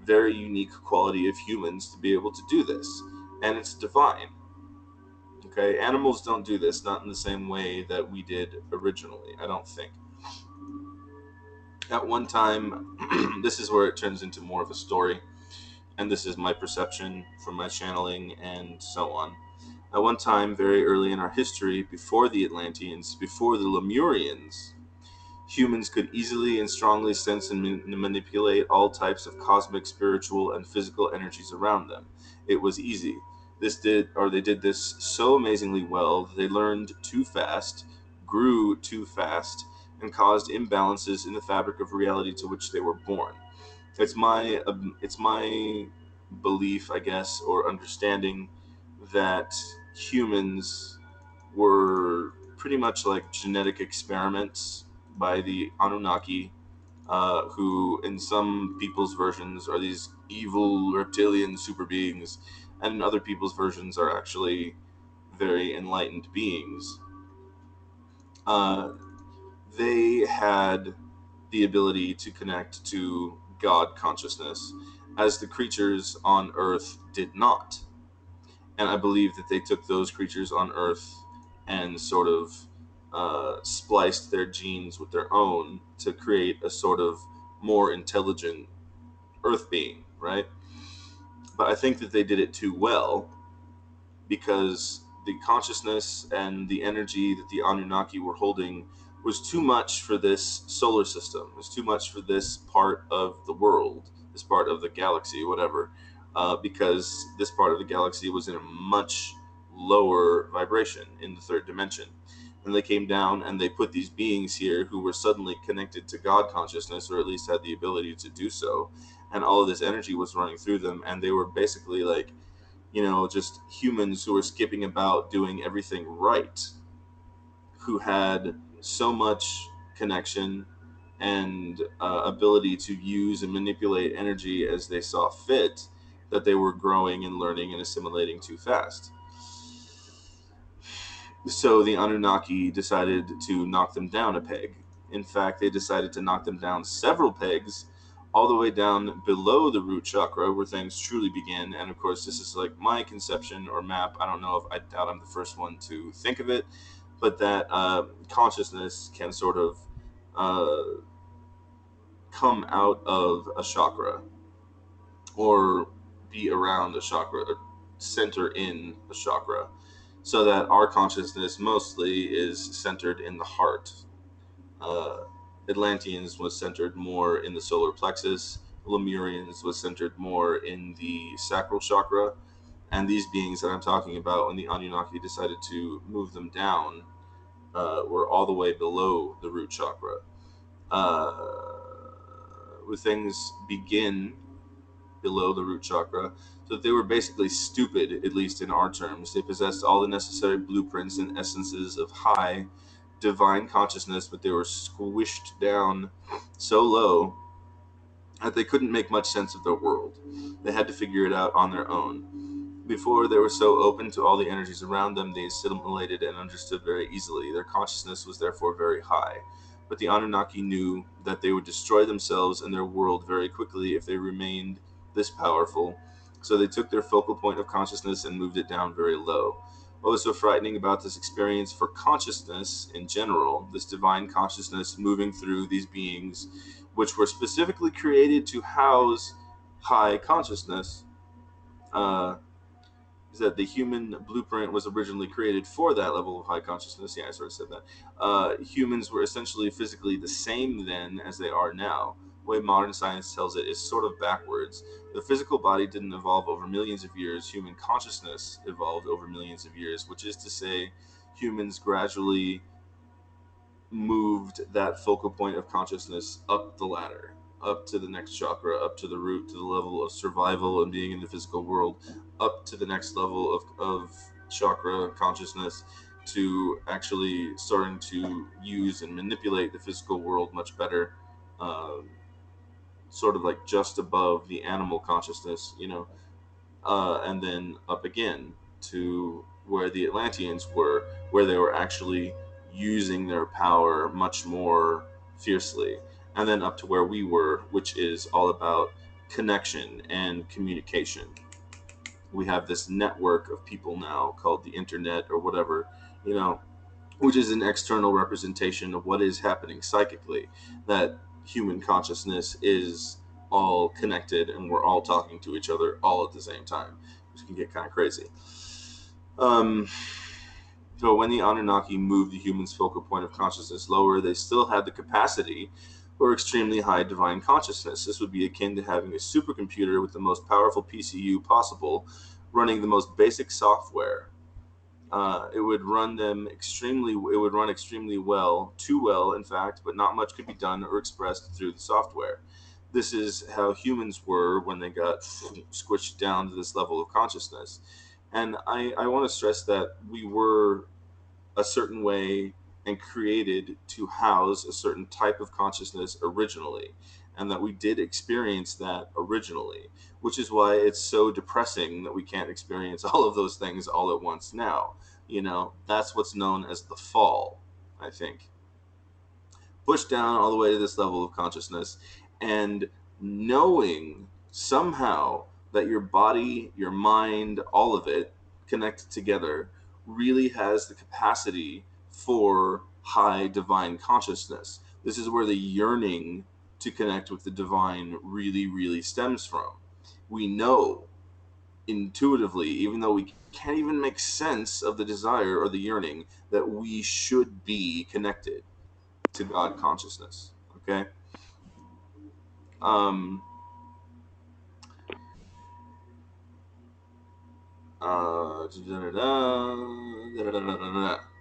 very unique quality of humans to be able to do this, and it's divine. Okay, animals don't do this, not in the same way that we did originally. I don't think. At one time, this is where it turns into more of a story, and this is my perception from my channeling and so on. At one time, very early in our history, before the Atlanteans, before the Lemurians, humans could easily and strongly sense and manipulate all types of cosmic, spiritual, and physical energies around them. It was easy. They did this so amazingly well that they learned too fast, grew too fast, and caused imbalances in the fabric of reality to which they were born. It's my belief, I guess, or understanding that humans were pretty much like genetic experiments by the Anunnaki, who, in some people's versions, are these evil reptilian super beings, and in other people's versions, are actually very enlightened beings. Uh, they had the ability to connect to God consciousness, as the creatures on Earth did not. And I believe that they took those creatures on Earth and sort of spliced their genes with their own to create a sort of more intelligent Earth being, right? But I think that they did it too well, because the consciousness and the energy that the Anunnaki were holding was too much for this solar system. It was too much for this part of the world, this part of the galaxy, whatever, because this part of the galaxy was in a much lower vibration in the third dimension. And they came down and they put these beings here who were suddenly connected to God consciousness, or at least had the ability to do so. And all of this energy was running through them, and they were basically like, just humans who were skipping about doing everything right, who had so much connection, and ability to use and manipulate energy as they saw fit, that they were growing and learning and assimilating too fast. So the Anunnaki decided to knock them down a peg. In fact, they decided to knock them down several pegs, all the way down below the root chakra, where things truly begin. And of course, this is like my conception or map. I don't know if I doubt I'm the first one to think of it, but that consciousness can sort of uh, come out of a chakra or be around a chakra, or center in a chakra, so that our consciousness mostly is centered in the heart. Uh, Atlanteans was centered more in the solar plexus. Lemurians was centered more in the sacral chakra. And these beings that I'm talking about, when the Anunnaki decided to move them down, were all the way below the root chakra. Uh, where things begin below the root chakra. So they were basically stupid, at least in our terms. They possessed all the necessary blueprints and essences of high divine consciousness, but they were squished down so low that they couldn't make much sense of their world. They had to figure it out on their own. Before they were so open to all the energies around them, they assimilated and understood very easily. Their consciousness was therefore very high. But the Anunnaki knew that they would destroy themselves and their world very quickly if they remained this powerful. So they took their focal point of consciousness and moved it down very low. What was so frightening about this experience for consciousness in general, this divine consciousness moving through these beings, which were specifically created to house high consciousness, uh, is that the human blueprint was originally created for that level of high consciousness. Yeah, I sort of said that. Humans were essentially physically the same then as they are now. The way modern science tells it is sort of backwards. The physical body didn't evolve over millions of years. Human consciousness evolved over millions of years, which is to say, humans gradually moved that focal point of consciousness up the ladder, up to the next chakra, up to the root, to the level of survival and being in the physical world, up to the next level of chakra consciousness, to actually starting to use and manipulate the physical world much better, um, sort of like just above the animal consciousness, and then up again to where the Atlanteans were, where they were actually using their power much more fiercely, and then up to where we were, which is all about connection and communication. We have this network of people now called the internet or whatever, you know, which is an external representation of what is happening psychically, that human consciousness is all connected and we're all talking to each other all at the same time, which can get kind of crazy. Um, so when the Anunnaki moved the human's focal point of consciousness lower, they still had the capacity for extremely high divine consciousness. This would be akin to having a supercomputer with the most powerful PCU possible, running the most basic software. It would run them extremely. It would run extremely well, too well, in fact, but not much could be done or expressed through the software. This is how humans were when they got squished down to this level of consciousness. And I want to stress that we were a certain way and created to house a certain type of consciousness originally, and that we did experience that originally, which is why it's so depressing that we can't experience all of those things all at once now. That's what's known as the fall, I think. Pushed down all the way to this level of consciousness, and knowing somehow that your body, your mind, all of it connected together really has the capacity for high divine consciousness. This is where the yearning to connect with the divine really, really stems from. We know intuitively, even though we can't even make sense of the desire or the yearning, that we should be connected to God consciousness. Okay. Um.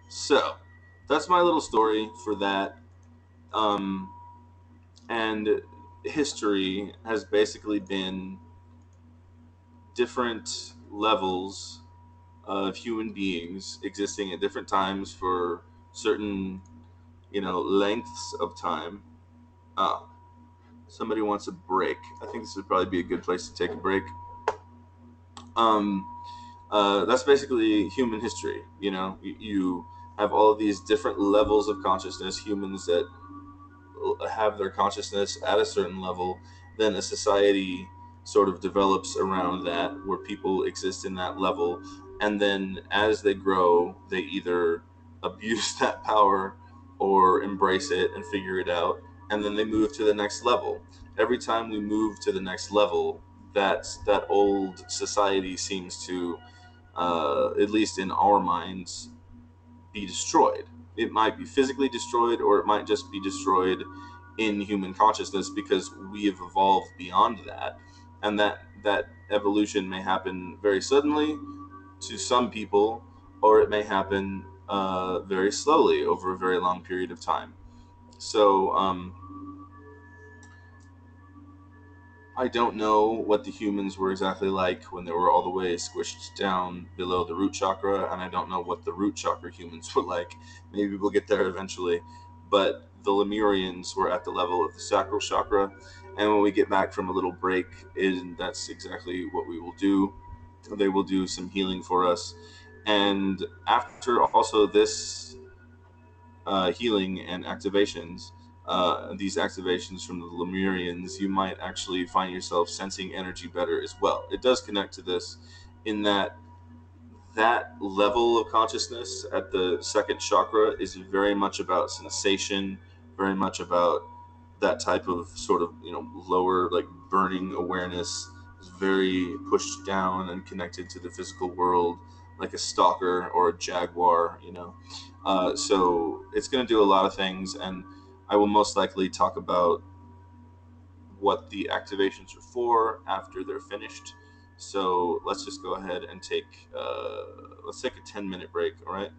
So that's my little story for that. Um. And history has basically been different levels of human beings existing at different times for certain, lengths of time, Ah, somebody wants a break. I think this would probably be a good place to take a break. Um, that's basically human history. You have all of these different levels of consciousness. Humans that have their consciousness at a certain level, then a society sort of develops around that where people exist in that level. And then as they grow, they either abuse that power or embrace it and figure it out. And then they move to the next level. Every time we move to the next level, that old society seems to, at least in our minds, be destroyed. It might be physically destroyed, or it might just be destroyed in human consciousness because we have evolved beyond that, and that evolution may happen very suddenly to some people, or it may happen very slowly over a very long period of time. So I don't know what the humans were exactly like when they were all the way squished down below the root chakra, and I don't know what the root chakra humans were like. Maybe we'll get there eventually. But the Lemurians were at the level of the sacral chakra, and when we get back from a little break, that's exactly what we will do. They will do some healing for us, and after also this healing and activations, these activations from the Lemurians, you might actually find yourself sensing energy better as well. It does connect to this in that level of consciousness at the second chakra is very much about sensation, very much about that type of sort of lower, like, burning awareness. Is very pushed down and connected to the physical world, like a stalker or a jaguar. So it's going to do a lot of things, and I will most likely talk about what the activations are for after they're finished. So let's just go ahead and let's take a 10-minute break. All right.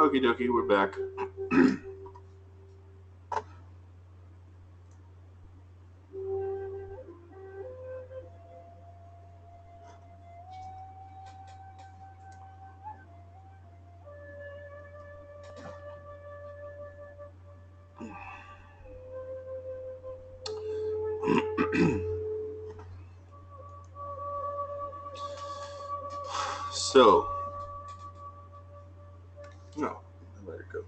Okie dokie, we're back. So, no, let it go.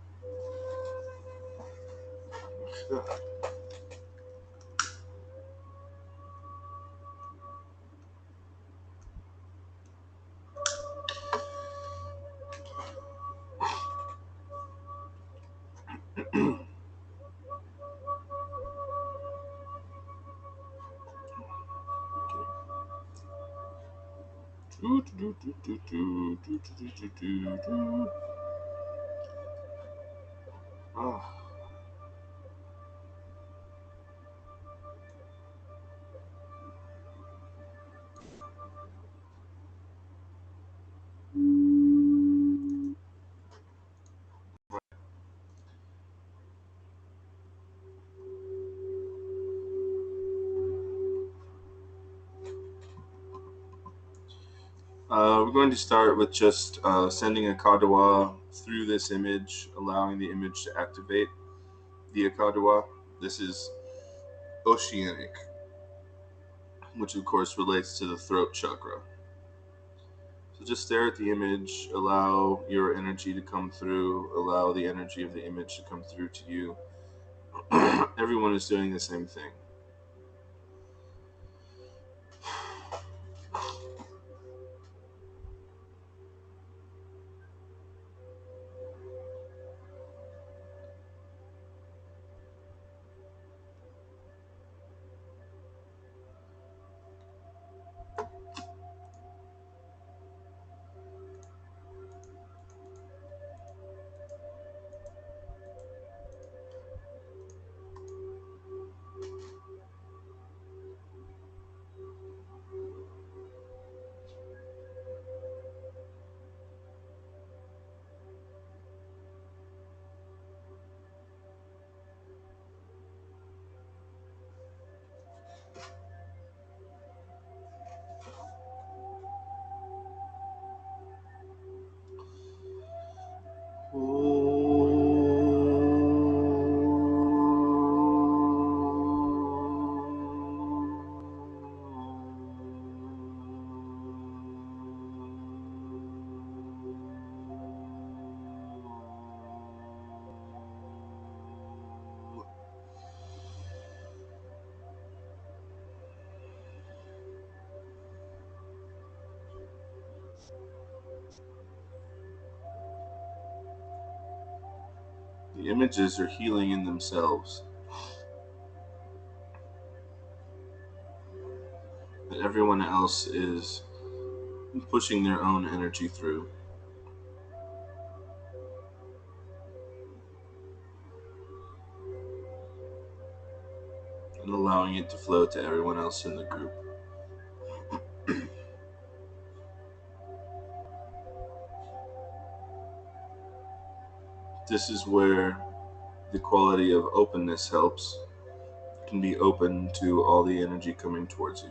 Oh. We're going to start with just sending a Kadawa through this image, allowing the image to activate the Kadawa. This is oceanic, which of course relates to the throat chakra. So just stare at the image, allow your energy to come through, allow the energy of the image to come through to you. Everyone is doing the same thing. The images are healing in themselves. that everyone else is pushing their own energy through and allowing it to flow to everyone else in the group. This is where the quality of openness helps. You can be open to all the energy coming towards you.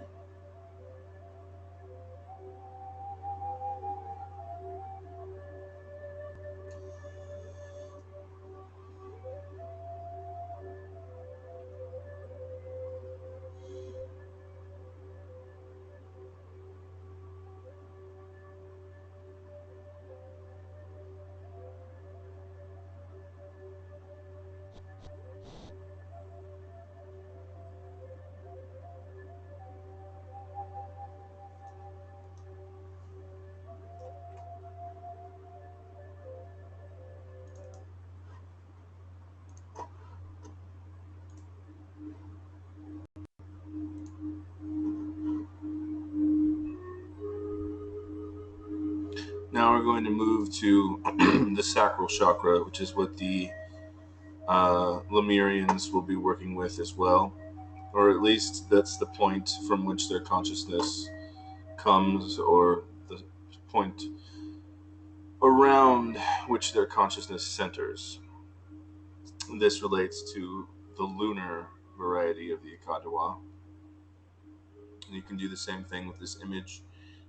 Now we're going to move to the sacral chakra, which is what the Lemurians will be working with as well, or at least that's the point from which their consciousness comes, or the point around which their consciousness centers. This relates to the lunar variety of the Akadawa. You can do the same thing with this image.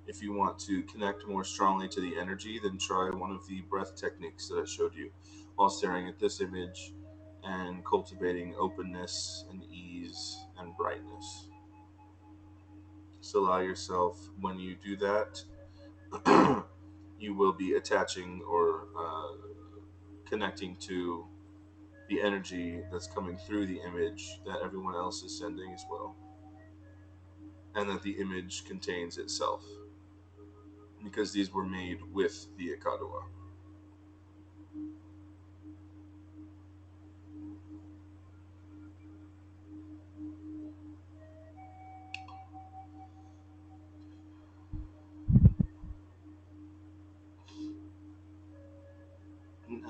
If you want to connect more strongly to the energy, then try one of the breath techniques that I showed you while staring at this image and cultivating openness and ease and brightness. So allow yourself, when you do that, you will be attaching or connecting to the energy that's coming through the image that everyone else is sending as well, and that the image contains itself, because these were made with the Akadawa.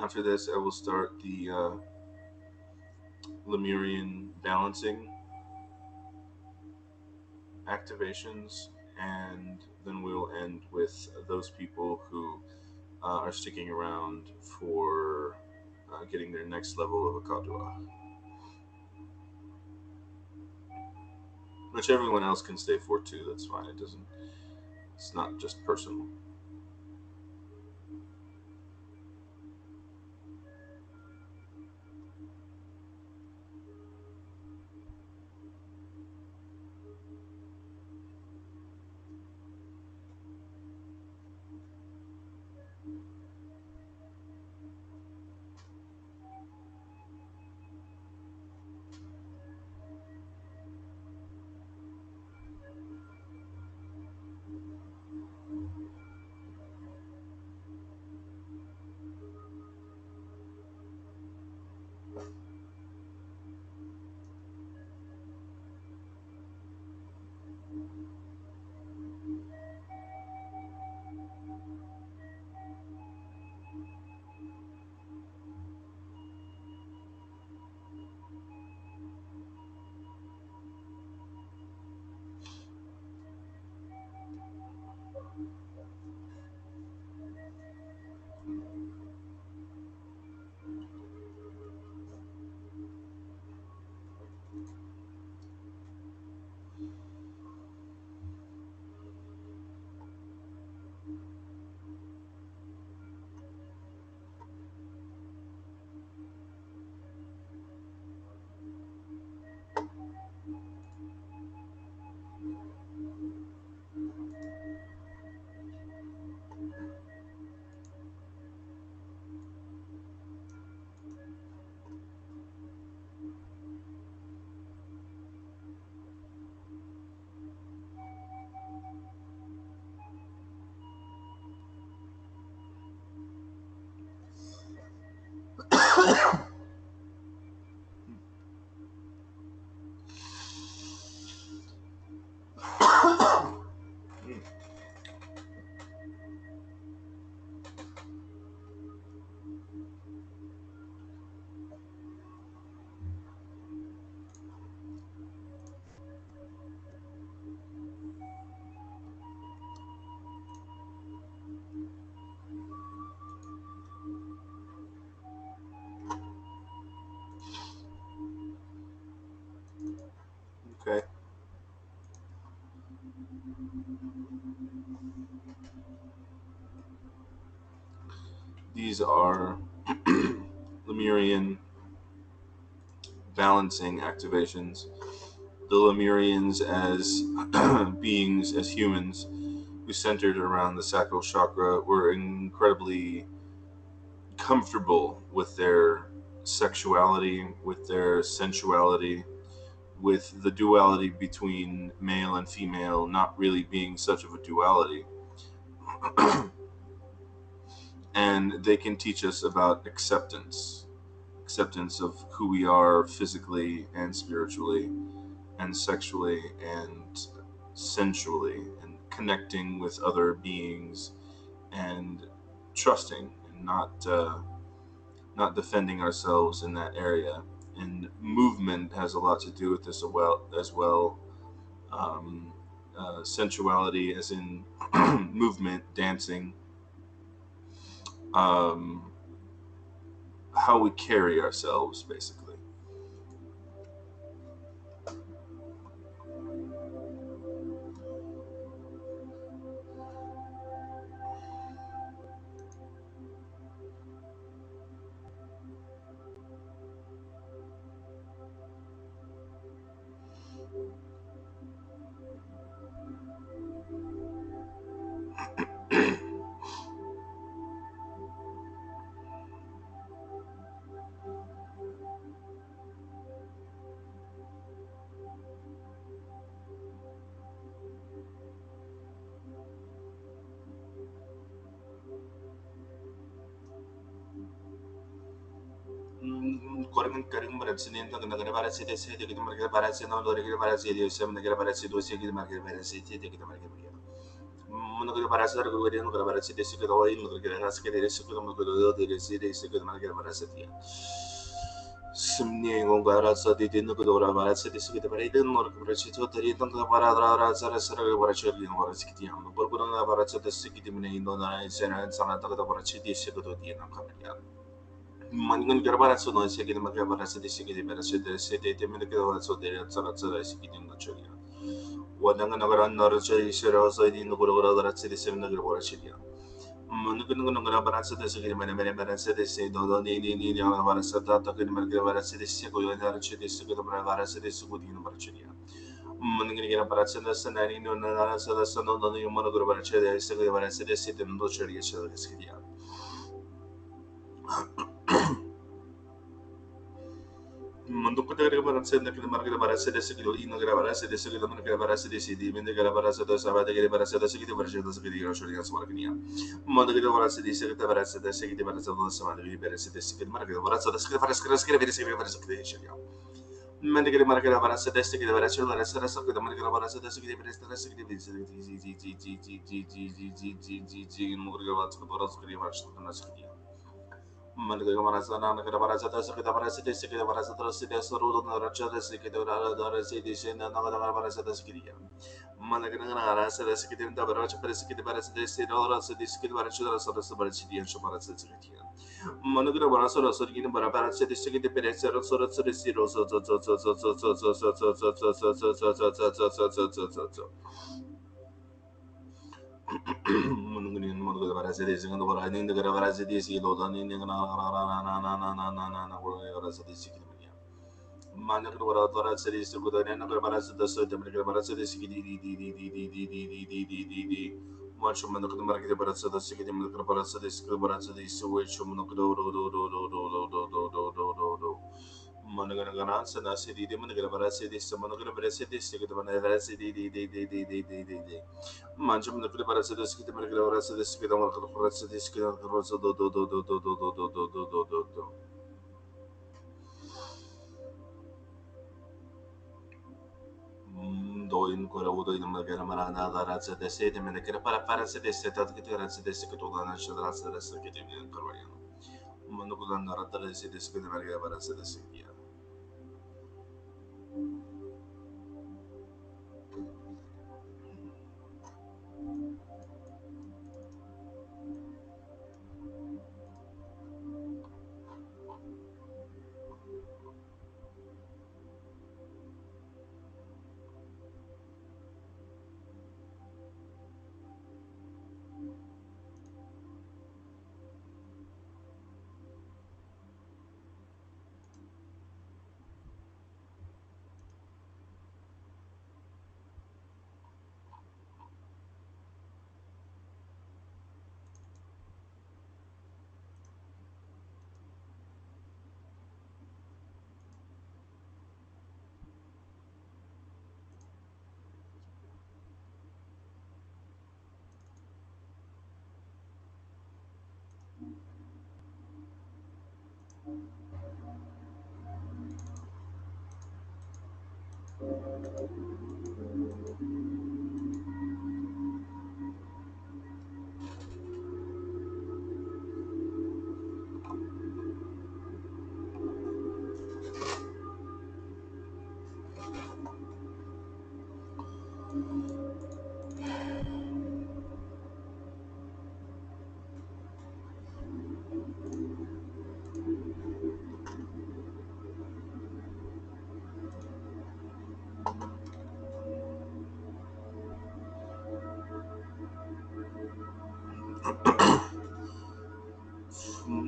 After this, I will start the Lemurian balancing activations, and then we'll end with those people who are sticking around for getting their next level of Akadua. Which everyone else can stay for too. That's fine. It doesn't. It's not just personal. these are Lemurian balancing activations. The Lemurians, as beings, as humans, who centered around the sacral chakra, were incredibly comfortable with their sexuality, with their sensuality, with the duality between male and female not really being such of a duality. And they can teach us about acceptance of who we are physically and spiritually and sexually and sensually, and connecting with other beings and trusting and not defending ourselves in that area. And movement has a lot to do with this as well. Um, Sensuality, as in movement, dancing, um, how we carry ourselves, basically. Korean Karim Resident Nagara City City Market Parasi no Lori Parasi, some Nagara Parasi, City Market Parasi, take the market. Monocle Parasa, Gurian Parasi, the secret oil, Naski, the secret of the city, secret market Parasati. Simni Gongara, the Dinokura Parasi, the secret Paradin, or Parasito, the Riton Parada, Sarasara, Parachel, or Sikitiam, Burguna Parasa, the Sikitim in Dona, and Sanata Parachiti, secret of the Nakaria. Mangun Garbarazo no si chiede magari barase di si chiede per sedere te me che doveva so delle zara si chiede in gioia. Wadanga nagaran raja isera so di no gora razze di semna gora chidia. Mangun no barase di si chiede mene barase di si do ni na barase da to che me che barase di si go da razze di si che dobra barase di si gudi no barchedia. Mangun che barase da sanani no na barase da sano no no mano gora barase di si che barase di si no cheria si chidia. Manduk kita para senda kita marga para senda sekilo ino kita para senda sekilo marga para senda sidi mende kita para senda sabata kita para senda sekilo para senda sekilo shori yang semua kini ya. Manda kita para senda sekilo para senda sekilo para senda sama kita para senda sekilo marga para senda sekilo para sekilo para sekilo shori ya. Mende kita marga para senda sekilo para senda para senda sekilo marga para senda sekilo para senda sekilo para senda para sekilo Mandaga Marasana, Nagabarasa, Sakatabarasa, Sakatabarasa, Suru, Racha, the Sakatara, Sedition, and Nagabarasa, Skiria. Managana, the Skitin, the Baracha, the Skitabara, the Sidora, the Skidbaracha, Sabaracity, and Shabarasa Skitia. Managra Barasa, Sakin, Barabara, the Sakit Perez, Sora, the Zero, Mungunin Mungu Varasides and the Varani, the Varasides, Lodan in the Varasides. Manakura cities to go to another Varasa, the Soto Varasides, much of the market Barasa, the Sikkim, the Varasides, Varasides, which Managana, and I said, the Managara some Managara City, Mancham the Cliparasis, the Margarasa, the Skidam, the Skidam, Doin Coraudo in Margaramarana, Ratsa, the Satam, and the Caraparasa, the Setat, the Ratsa, the Secretana, Shadrasa, the Secretary in Korean. Monoculan Rata, the City, the Margarasa, the City.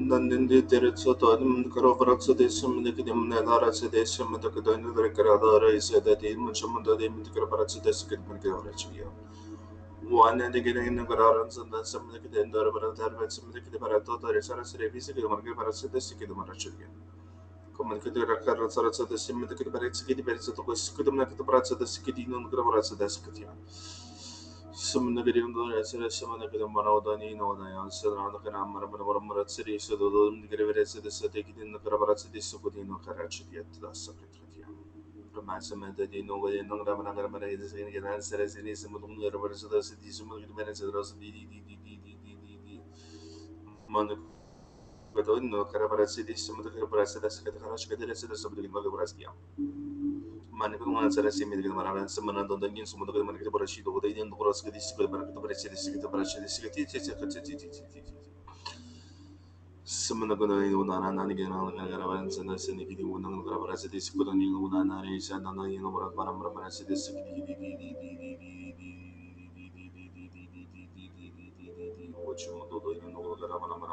Nandindi terzo todim karovratsa desam nikidim nadarasa desam takadon karadara is that in muchamanda de mintikaratsa desikit mintikaratsa. One and again in the Garans and then some like the Endor Baratar, some like the Barato, the Resaras Revis, the Market Barasa, the Sikit Marachigan. Common Karakara, the Simitic Baritski, the Beres of the Skutum, the Bratsa, the Sikidino, the Gravasa, the Skitia. Some negative some of the Marodani, no, I answer on the Kanamara city, so the Graveres, the Satik in the Gravasa, the Sukudino Karachi, the Sakritia. Massamente di nuovo non ramana is in the answer as it is some of the universities, some of the ministers, the Monaco, Carabarasi, some of the Carabarasi, the Harashka, the residents of the Nogabraskia. Manipulan Sarasi, the Maran, some of the Indian, some of the Market Borashido, the Indian Boroska, the Secret Market Borasi, the Secret Barashi, the Secret. Some of the good Nana again, Naravans and the Seniki, one of the Brasilis, put on you, Nana, and on the Brasilis, what you do, you know, the Ramana,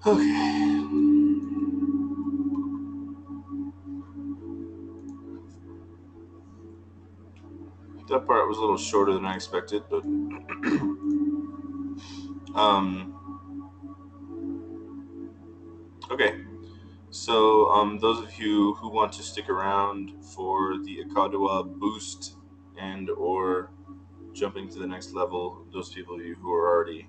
Okay. That part was a little shorter than I expected, but um, okay. So, those of you who want to stick around for the Akadwa boost and or jumping to the next level, those people of you who are already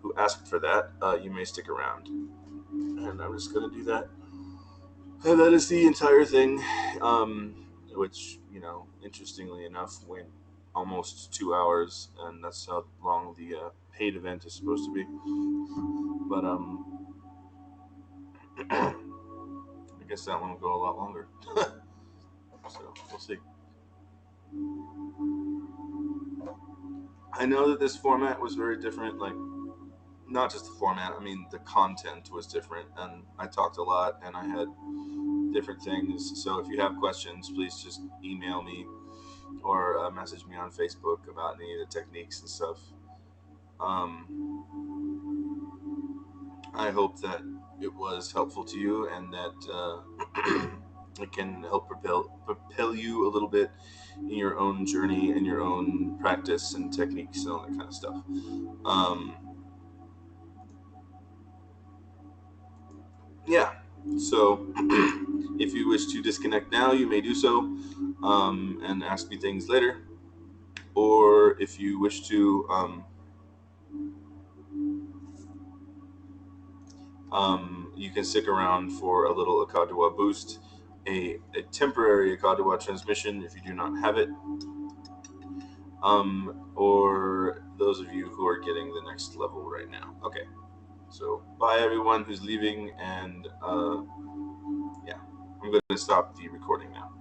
who asked for that, you may stick around. And I'm just gonna do that. And that is the entire thing, which interestingly enough, went almost 2 hours, and that's how long the paid event is supposed to be. But I guess that one will go a lot longer. So we'll see. I know that this format was very different. Like, not just the format. I mean, the content was different, and I talked a lot, and I had different things. So if you have questions, please just email me or message me on Facebook about any of the techniques and stuff. Um, I hope that it was helpful to you and that it can help propel you a little bit in your own journey and your own practice and techniques and all that kind of stuff. Um, yeah. So if you wish to disconnect now, you may do so and ask me things later. Or if you wish to you can stick around for a little Akadwa boost a temporary Akadawa transmission if you do not have it, or those of you who are getting the next level right now. Okay, so bye everyone who's leaving, and yeah, I'm going to stop the recording now.